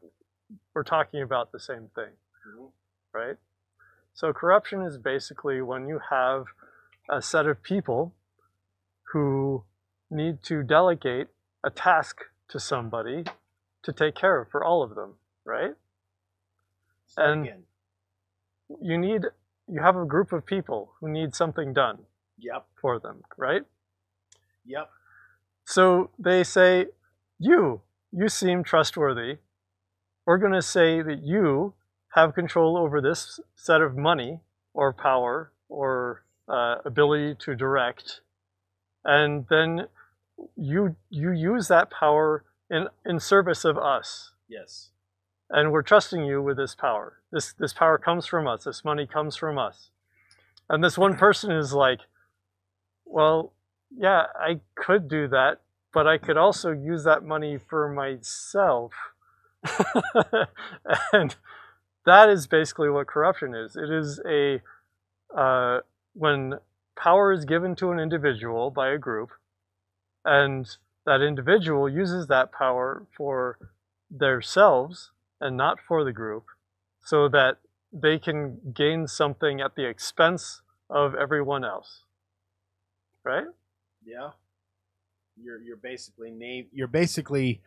B: we're talking about the same thing, right? So corruption is basically when you have a set of people who need to delegate a task to somebody to take care of for all of them, right? And
A: again.
B: You have a group of people who need something done for them, right?
A: Yep.
B: So they say, you seem trustworthy. We're going to say that you have control over this set of money or power or ability to direct. And then you use that power in service of us.
A: Yes.
B: And we're trusting you with this power. This power comes from us. This money comes from us. And this one person is like, well, yeah, I could do that, but I could also use that money for myself. And that is basically what corruption is. It is when power is given to an individual by a group, and that individual uses that power for themselves and not for the group, so that they can gain something at the expense of everyone else. Right?
A: Yeah. You're basically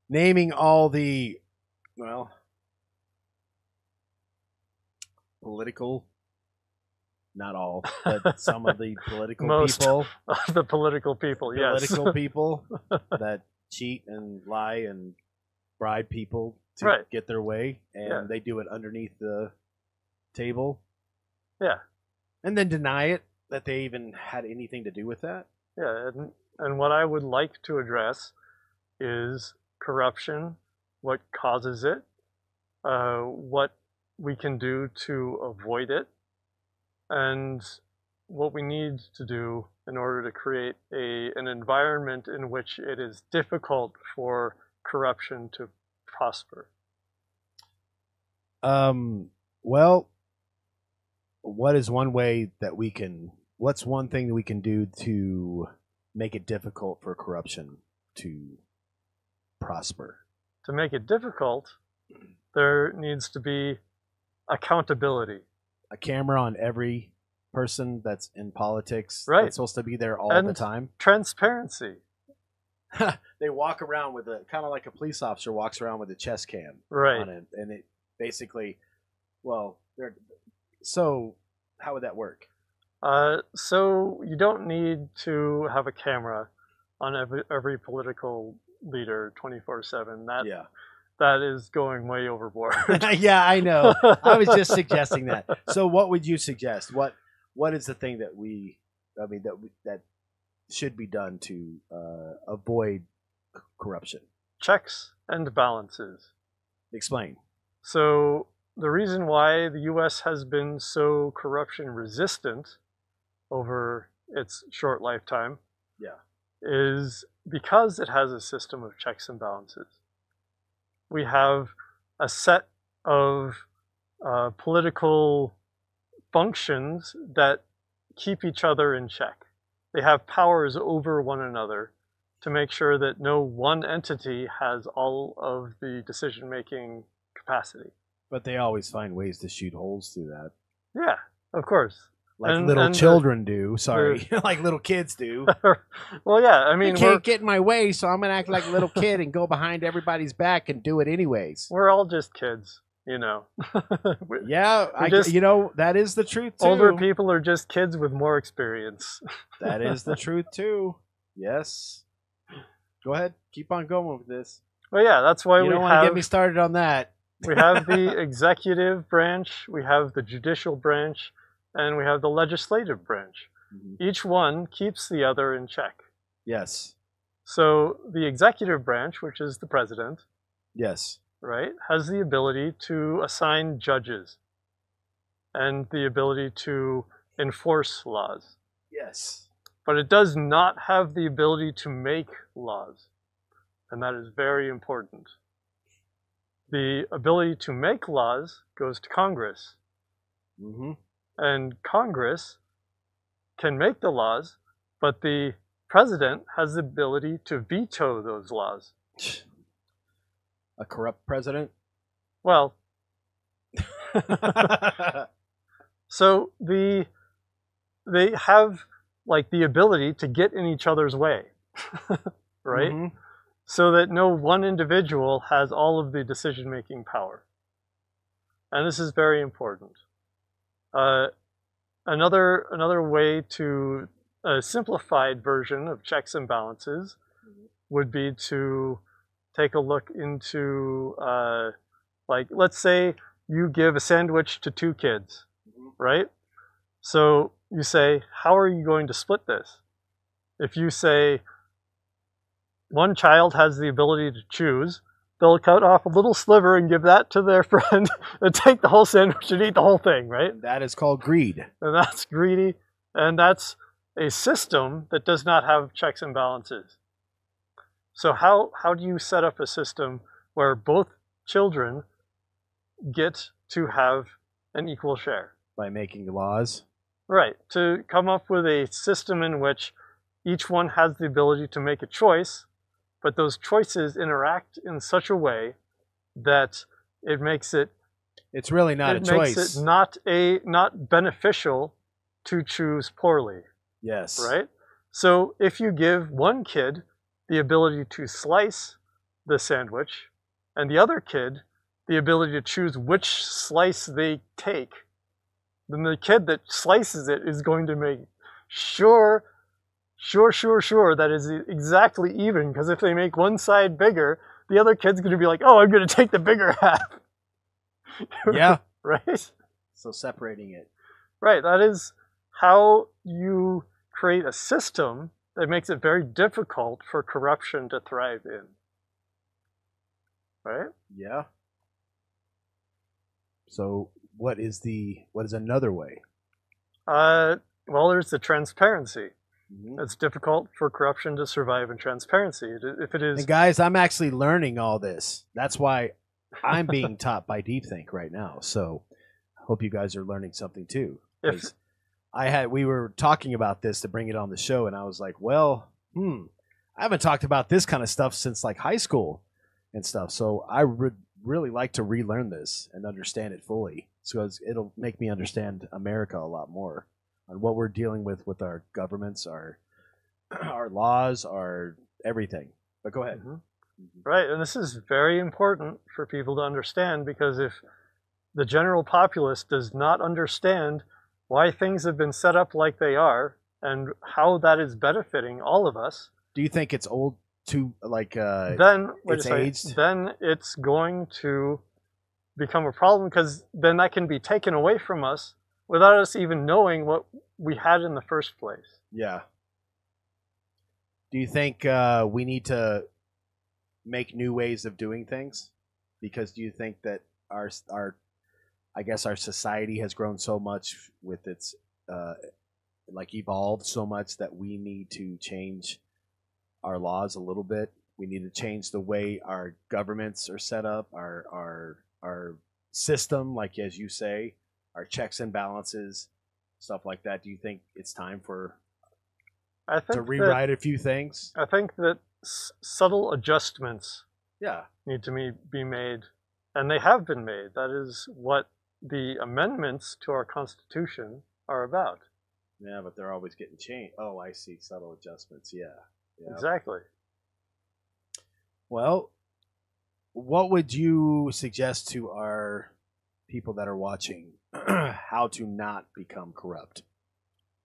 A: naming all the political, not all, but some of the political people.
B: The political people, yes.
A: Political people that cheat and lie and bribe people to get their way, and they do it underneath the table.
B: Yeah.
A: And then deny it that they even had anything to do with that.
B: Yeah, and what I would like to address is corruption, what causes it, what we can do to avoid it, and what we need to do in order to create an environment in which it is difficult for corruption to prosper.
A: Well, what is one way that we can... What's one thing that we can do to make it difficult for corruption to prosper?
B: To make it difficult, there needs to be accountability.
A: A camera on every person that's in politics.
B: Right.
A: That's supposed to be there all the time.
B: Transparency.
A: They walk around with kind of like a police officer walks around with a chest cam
B: on
A: it. And it basically, so how would that work?
B: So you don't need to have a camera on every political leader 24/7. That is going way overboard.
A: Yeah, I know. I was just suggesting that. So what would you suggest? What is the thing that should be done to avoid corruption?
B: Checks and balances.
A: Explain.
B: So the reason why the U.S. has been so corruption resistant over its short lifetime is because it has a system of checks and balances. We have a set of political functions that keep each other in check. They have powers over one another to make sure that no one entity has all of the decision-making capacity.
A: But they always find ways to shoot holes through that.
B: Yeah, of course.
A: Like little children do. Sorry. Like little kids do.
B: Well, yeah, I mean...
A: You can't get in my way, so I'm going to act like a little kid and go behind everybody's back and do it anyways.
B: We're all just kids, you know.
A: Yeah, that is the truth, too.
B: Older people are just kids with more experience.
A: That is the truth, too. Yes. Go ahead. Keep on going with this.
B: Well, yeah, that's why
A: you don't want to get me started on that.
B: We have the executive branch, we have the judicial branch, and we have the legislative branch. Mm-hmm. Each one keeps the other in check.
A: Yes.
B: So the executive branch, which is the president,
A: yes,
B: right, has the ability to assign judges and the ability to enforce laws.
A: Yes.
B: But it does not have the ability to make laws. And that is very important. The ability to make laws goes to Congress.
A: Mm-hmm.
B: And Congress can make the laws, but the president has the ability to veto those laws.
A: A corrupt president?
B: Well, so they have like the ability to get in each other's way, right?
A: Mhm.
B: So that no one individual has all of the decision-making power. And this is very important. Another way to a simplified version of checks and balances would be to take a look into, like, let's say you give a sandwich to 2 kids, right? So you say, how are you going to split this? If you say one child has the ability to choose, they'll cut off a little sliver and give that to their friend and take the whole sandwich and eat the whole thing, right?
A: That is called greed.
B: And that's greedy, and that's a system that does not have checks and balances. So how do you set up a system where both children get to have an equal share?
A: By making laws.
B: Right, to come up with a system in which each one has the ability to make a choice, but those choices interact in such a way that it makes it
A: It's really not a choice.
B: It makes it not beneficial to choose poorly.
A: Yes.
B: Right? So if you give one kid the ability to slice the sandwich and the other kid the ability to choose which slice they take, then the kid that slices it is going to make sure that is exactly even, because if they make one side bigger, the other kid's going to be like, oh, I'm going to take the bigger half.
A: Yeah.
B: Right?
A: So separating it.
B: Right. That is how you create a system that makes it very difficult for corruption to thrive in. Right?
A: Yeah. So what is another way?
B: Well, there's the transparency. It's difficult for corruption to survive in transparency. If it is,
A: And guys, I'm actually learning all this. That's why I'm being taught by Deep Think right now. So I hope you guys are learning something too.
B: if
A: We were talking about this to bring it on the show, and I was like, well, I haven't talked about this kind of stuff since like high school and stuff. So I would really like to relearn this and understand it fully, so it'll make me understand America a lot more on what we're dealing with our governments, our laws, our everything. But go ahead.
B: Right, and this is very important for people to understand, because if the general populace does not understand why things have been set up like they are and how that is benefiting all of us,
A: do you think it's old to like
B: then
A: it's aged?
B: Then it's going to become a problem, because then that can be taken away from us without us even knowing what we had in the first place.
A: Yeah. Do you think we need to make new ways of doing things? Because do you think that our society has grown so much with its evolved so much that we need to change our laws a little bit? We need to change the way our governments are set up, our system, like as you say, our checks and balances, stuff like that. Do you think it's time to rewrite a few things?
B: I think that subtle adjustments need to be made, and they have been made. That is what the amendments to our Constitution are about.
A: Yeah, but they're always getting changed. Oh, I see. Subtle adjustments. Yeah.
B: Exactly.
A: Well, what would you suggest to our people that are watching how to not become corrupt?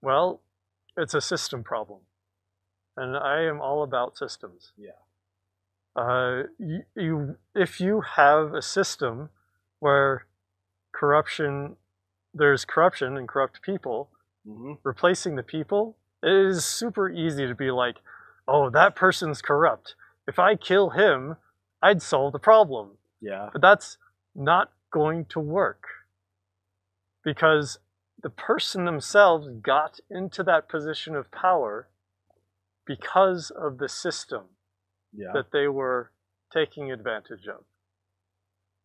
B: Well, it's a system problem, and I am all about systems.
A: Yeah.
B: If you have a system where there's corruption and corrupt people, replacing the people, it is super easy to be like, oh, that person's corrupt. If I kill him, I'd solve the problem.
A: Yeah.
B: But that's not going to work, because the person themselves got into that position of power because of the system that they were taking advantage of.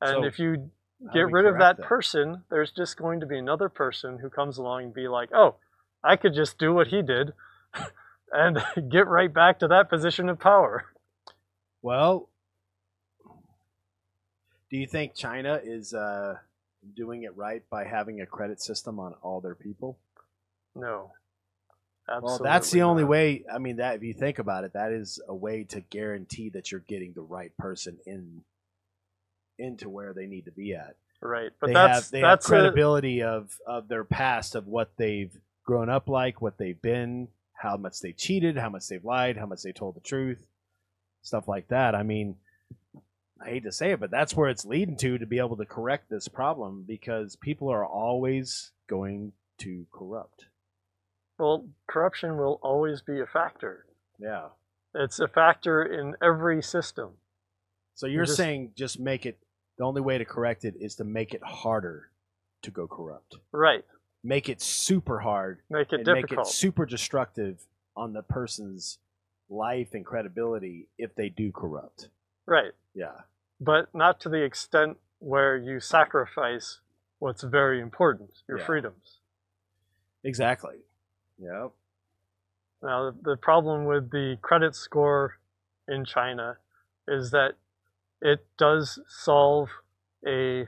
B: And if you get rid of that person, there's just going to be another person who comes along and be like, oh, I could just do what he did, and get right back to that position of power.
A: Well, do you think China is doing it right by having a credit system on all their people?
B: No.
A: Well,
B: Absolutely
A: that's the only
B: not.
A: way. I mean, that if you think about it, that is a way to guarantee that you're getting the right person into where they need to be at.
B: Right, but
A: They
B: that's
A: have credibility of their past, of what they've grown up like, what they've been, how much they cheated, how much they've lied, how much they told the truth, stuff like that. I mean, I hate to say it, but that's where it's leading to be able to correct this problem, because people are always going to corrupt.
B: well, corruption will always be a factor.
A: Yeah.
B: It's a factor in every system.
A: So you're saying just make it, the only way to correct it is to make it harder to go corrupt.
B: Right.
A: Make it super hard.
B: Make it
A: and
B: difficult.
A: Make it super destructive on the person's life and credibility if they do corrupt.
B: Right.
A: Yeah.
B: But not to the extent where you sacrifice what's very important, your freedoms.
A: Exactly. Yep.
B: Now, the problem with the credit score in China is that it does solve a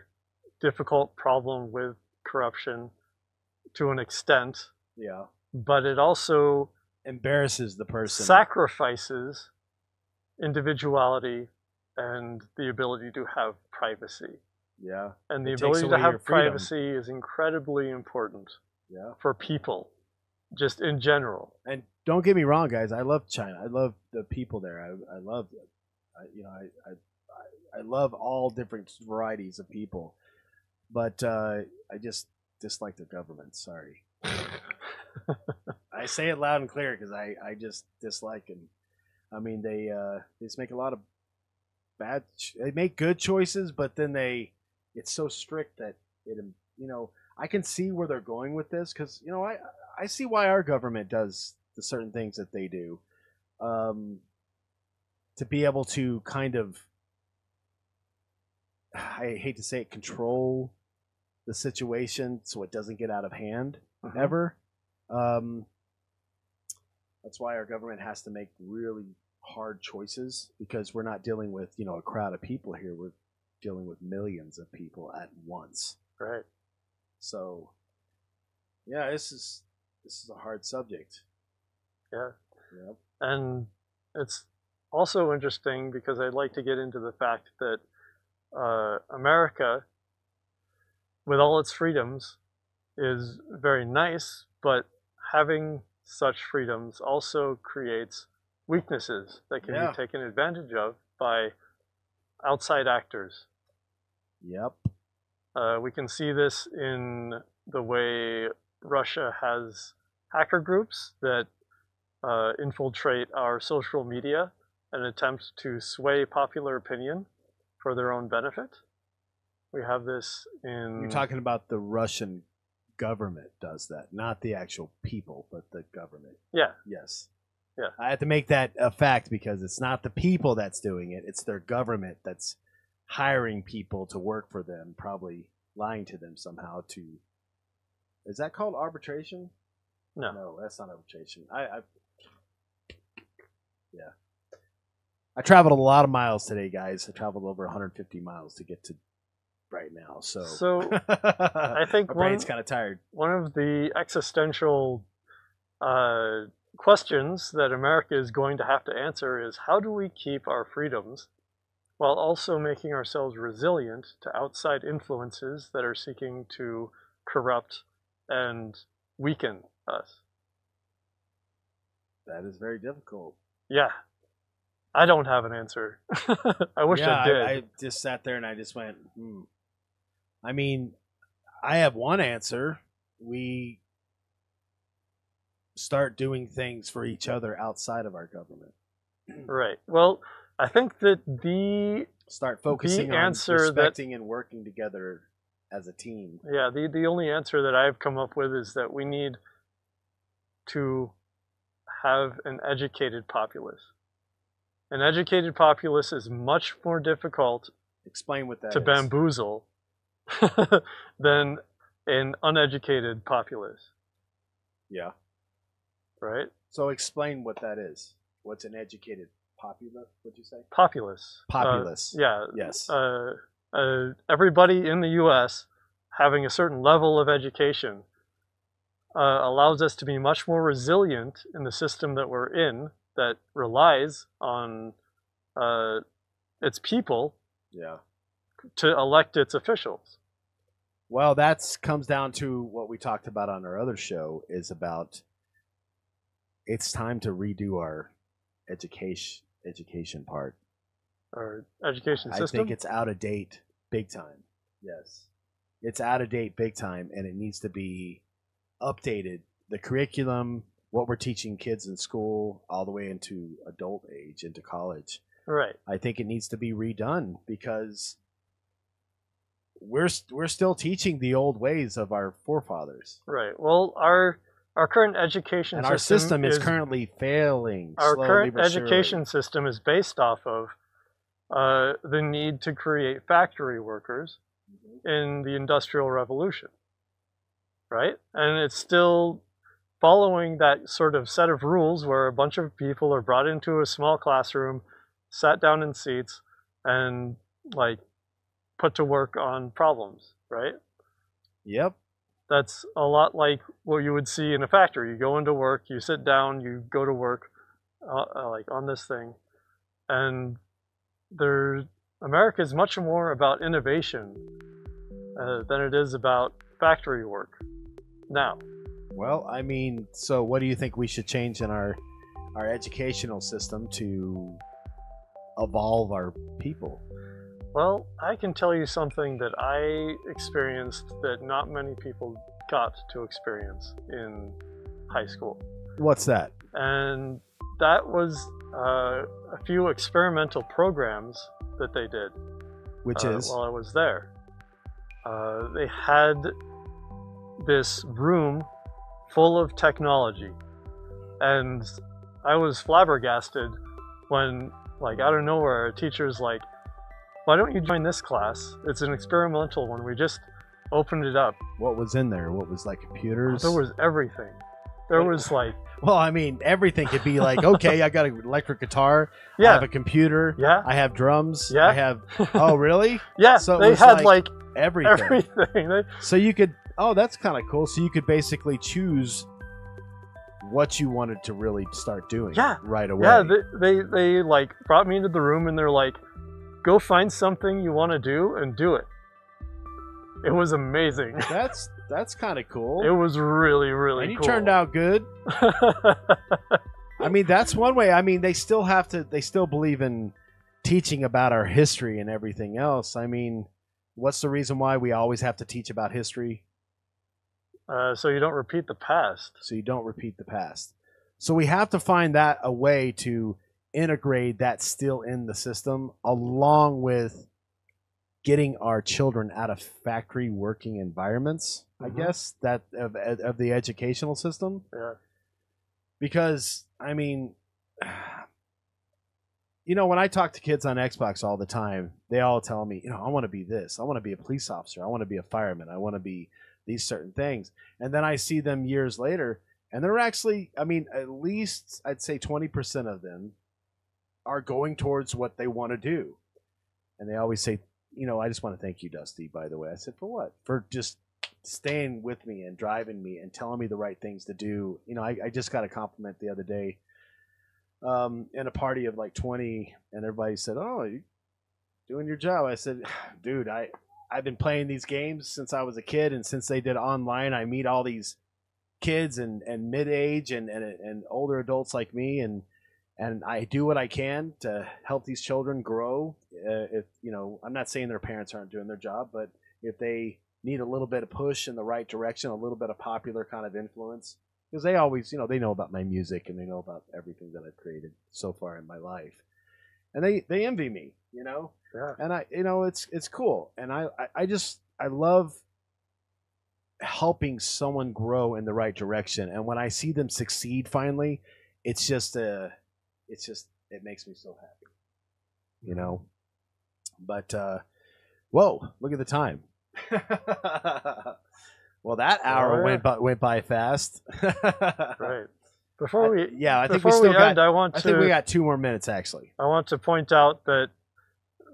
B: difficult problem with corruption to an extent.
A: Yeah.
B: But it also
A: embarrasses the person.
B: Sacrifices individuality and the ability to have privacy.
A: Yeah.
B: And the ability to have privacy is incredibly important.
A: Yeah.
B: For people, just in general.
A: And don't get me wrong, guys. I love China. I love the people there. I love, I love all different varieties of people. But I just dislike their government. Sorry. I say it loud and clear because I just dislike them. I mean, they just make a lot of bad. They make good choices, but then it's so strict that it, I can see where they're going with this, because I see why our government does the certain things that they do, to be able to kind of, I hate to say it, control the situation so it doesn't get out of hand ever. That's why our government has to make really hard choices, because we're not dealing with a crowd of people here. We're dealing with millions of people at once.
B: Right.
A: So, yeah, this is a hard subject.
B: Yeah.
A: Yep.
B: And it's also interesting because I'd like to get into the fact that America, with all its freedoms, is very nice, but having such freedoms also creates weaknesses that can be taken advantage of by outside actors.
A: Yep.
B: We can see this in the way Russia has hacker groups that infiltrate our social media and attempt to sway popular opinion for their own benefit. We have this in...
A: You're talking about the Russian government does that, not the actual people, but the government.
B: Yeah.
A: Yes.
B: Yeah.
A: I have to make that a fact, because it's not the people that's doing it. It's their government that's hiring people to work for them, probably lying to them somehow to... Is that called arbitration?
B: No.
A: No, that's not arbitration. Yeah. I traveled a lot of miles today, guys. I traveled over 150 miles to get to right now. So
B: I think
A: my brain's kind of tired.
B: One of the existential questions that America is going to have to answer is, how do we keep our freedoms while also making ourselves resilient to outside influences that are seeking to corrupt and weaken us?
A: That is very difficult.
B: Yeah. I don't have an answer. I wish I did.
A: I just sat there and I just went, I mean, I have one answer. We start doing things for each other outside of our government.
B: Right. Well, I think that
A: start focusing on respecting and working together as a team.
B: Yeah, the only answer that I've come up with is that we need to have an educated populace. An educated populace is much more difficult
A: Explain what that
B: to
A: is.
B: Bamboozle than an uneducated populace.
A: Yeah.
B: Right?
A: So explain what that is. What's an educated populace? What'd you say?
B: Populace.
A: Populace.
B: Yeah.
A: Yes.
B: Everybody in the U.S. having a certain level of education allows us to be much more resilient in the system that we're in that relies on its people
A: Yeah.
B: to elect its officials.
A: Well, that comes down to what we talked about on our other show, is about it's time to redo our education part.
B: Our education system?
A: I think it's out of date big time. Yes. It's out of date big time, and it needs to be updated. The curriculum, what we're teaching kids in school, all the way into adult age, into college.
B: Right.
A: I think it needs to be redone because we're still teaching the old ways of our forefathers.
B: Right. Well, our current education
A: and
B: system
A: our system is currently failing.
B: Our
A: slowly
B: current
A: but
B: education
A: surely.
B: system is based off of the need to create factory workers in the Industrial Revolution, right? And it's still following that sort of set of rules where a bunch of people are brought into a small classroom, sat down in seats, and like put to work on problems, right?
A: Yep.
B: That's a lot like what you would see in a factory. You go into work, you sit down, you go to work, like on this thing, and America is much more about innovation than it is about factory work now.
A: Well, I mean, so what do you think we should change in our educational system to evolve our people?
B: Well, I can tell you something that I experienced that not many people got to experience in high school.
A: What's that?
B: And that was a few experimental programs that they did.
A: Which is?
B: While I was there. They had this room full of technology. And I was flabbergasted when, like, out of nowhere, a teacher's like, why don't you join this class? It's an experimental one. We just opened it up.
A: What was in there? What was, like, computers?
B: There was everything. There was like...
A: Well, I mean, everything could be like, okay, I got an electric guitar.
B: Yeah.
A: I have a computer.
B: Yeah.
A: I have drums.
B: Yeah.
A: I have... Oh, really?
B: Yeah,
A: so
B: they had like
A: everything.
B: everything.
A: So you could... Oh, that's kind of cool. So you could basically choose what you wanted to really start doing right away.
B: Yeah, they like brought me into the room and they're like, go find something you want to do and do it. It was amazing.
A: That's kind of cool.
B: It was really, really
A: and you
B: cool.
A: turned out good. I mean, that's one way. I mean, they still believe in teaching about our history and everything else. I mean, what's the reason why we always have to teach about history?
B: So you don't repeat the past.
A: So we have to find that a way to integrate that still in the system, along with getting our children out of factory working environments, I guess, that of the educational system.
B: Yeah.
A: Because, I mean, you know, when I talk to kids on Xbox all the time, they all tell me, you know, I want to be this. I want to be a police officer. I want to be a fireman. I want to be these certain things. And then I see them years later, and they're actually, I mean, at least I'd say 20% of them are going towards what they want to do. And they always say, you know, I just want to thank you, Dusty, by the way. I said, for what? For just staying with me and driving me and telling me the right things to do. You know, I just got a compliment the other day in a party of like 20, and everybody said, oh, you're doing your job. I said, dude, I've been playing these games since I was a kid, and since they did online, I meet all these kids and mid-age and older adults like me, and I do what I can to help these children grow. If you know, I'm not saying their parents aren't doing their job, but if they need a little bit of push in the right direction, a little bit of popular kind of influence, because they always, you know, they know about my music and they know about everything that I've created so far in my life, and they envy me, you know.
B: Yeah.
A: And I, you know, it's cool, and I love helping someone grow in the right direction, and when I see them succeed finally, it makes me so happy, you know. But whoa, look at the time. Well, that hour went by fast.
B: Right. Before we
A: I think
B: before
A: we still
B: we
A: got.
B: end,
A: I think we got 2 more minutes actually.
B: I want to point out that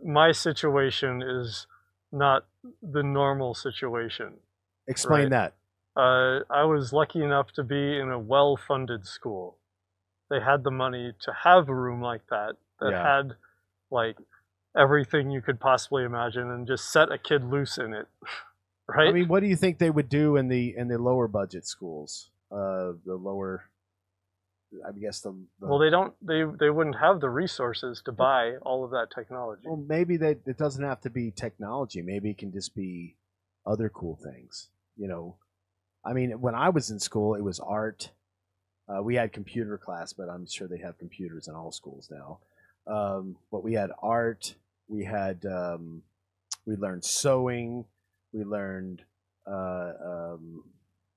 B: my situation is not the normal situation.
A: Explain that.
B: I was lucky enough to be in a well-funded school. They had the money to have a room like that had like everything you could possibly imagine, and just set a kid loose in it. Right?
A: I mean, what do you think they would do in the lower budget schools? The lower, I guess
B: well, they wouldn't have the resources to buy all of that technology.
A: Well, maybe it doesn't have to be technology. Maybe it can just be other cool things. You know, I mean, when I was in school, it was art. We had computer class, but I'm sure they have computers in all schools now. But we had art. We had we learned sewing. We learned what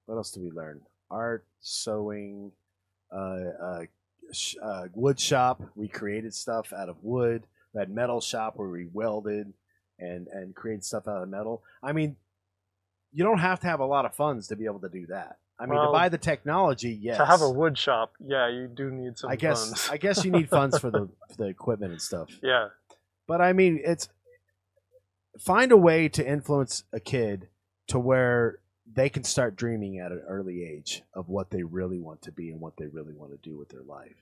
A: else did we learn? Art, sewing, wood shop. We created stuff out of wood. We had metal shop where we welded and created stuff out of metal. I mean, you don't have to have a lot of funds to be able to do that. I mean, to buy the technology, yes.
B: To have a wood shop, yeah, you do need some funds.
A: I guess you need funds for the equipment and stuff.
B: Yeah.
A: But I mean, find a way to influence a kid to where they can start dreaming at an early age of what they really want to be and what they really want to do with their life.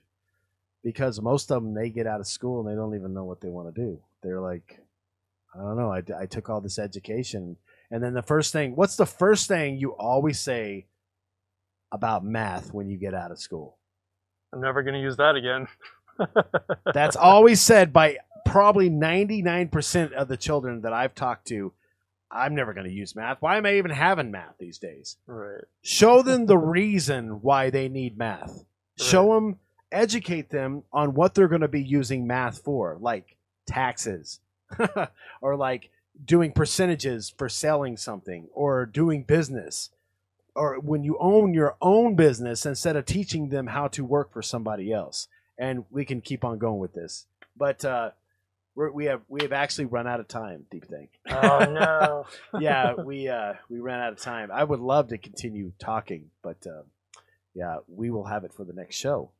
A: Because most of them, they get out of school and they don't even know what they want to do. They're like, I don't know, I took all this education. And then what's the first thing you always say about math when you get out of school?
B: I'm never going to use that again.
A: That's always said by probably 99% of the children that I've talked to. I'm never going to use math. Why am I even having math these days?
B: Right.
A: Show them the reason why they need math. Right. Show them, educate them on what they're going to be using math for, like taxes or like doing percentages for selling something or doing business. Or when you own your own business instead of teaching them how to work for somebody else. And we can keep on going with this. But we have actually run out of time, Deep Think.
B: Oh no.
A: Yeah, we ran out of time. I would love to continue talking, but yeah, we will have it for the next show.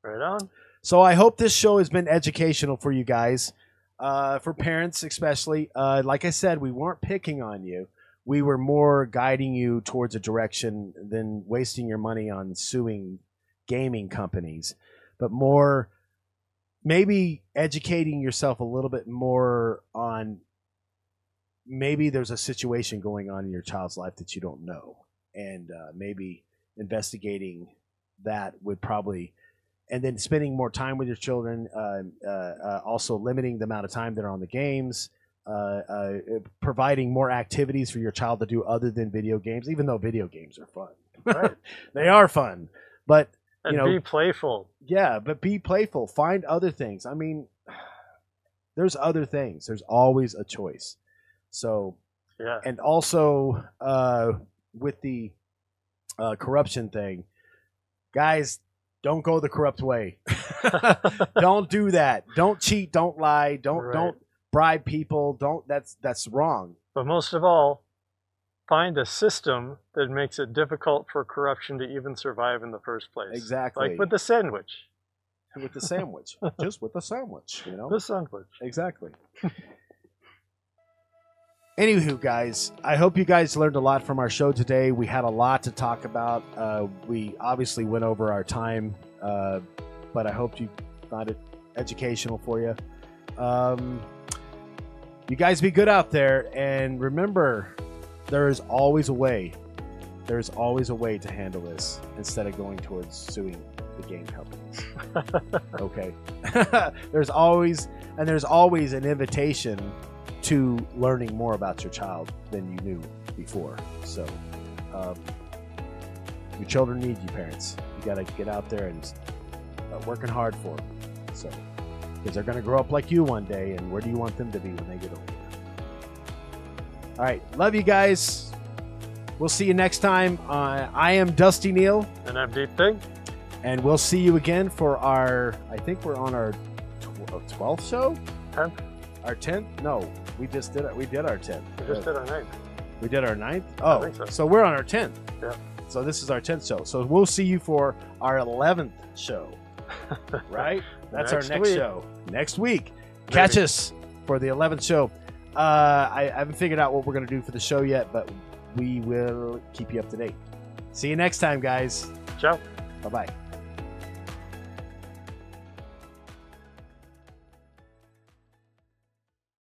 B: Right on.
A: So I hope this show has been educational for you guys, for parents especially. Like I said, we weren't picking on you. We were more guiding you towards a direction than wasting your money on suing gaming companies, but more maybe educating yourself a little bit more on maybe there's a situation going on in your child's life that you don't know, and maybe investigating that would probably, and then spending more time with your children, also limiting the amount of time they're on the games, providing more activities for your child to do other than video games, even though video games are fun.
B: Right.
A: They are fun, but
B: be playful.
A: Yeah, but be playful. Find other things. I mean, there's other things. There's always a choice. So,
B: yeah.
A: And also with the corruption thing, guys, don't go the corrupt way. Don't do that. Don't cheat. Don't lie. Don't bribe people. That's wrong.
B: But most of all, find a system that makes it difficult for corruption to even survive in the first place.
A: Exactly.
B: Like with the sandwich.
A: With the sandwich. Just with the sandwich, you know?
B: The sandwich.
A: Exactly. Anywho, guys, I hope you guys learned a lot from our show today. We had a lot to talk about. We obviously went over our time, but I hope you found it educational for you. You guys be good out there, and remember, there is always a way. There's always a way to handle this instead of going towards suing the game companies. Okay. There's always an invitation to learning more about your child than you knew before. So your children need you, parents. You got to get out there and start working hard for them. So, because they're going to grow up like you one day, and where do you want them to be when they get older? All right. Love you guys. We'll see you next time. I am Dusty Neal.
B: And I'm Deep Thing.
A: And we'll see you again for I think we're on our 12th show?
B: 10th?
A: Our 10th? No, we just did it. We did our 10th.
B: We just did our 9th.
A: We did our 9th? Oh,
B: I think so.
A: So we're on our 10th.
B: Yeah.
A: So this is our 10th show. So we'll see you for our 11th show. Right? That's our next show. Next week. Catch us for the 11th show. I haven't figured out what we're going to do for the show yet, but we will keep you up to date. See you next time, guys.
B: Ciao.
A: Bye-bye.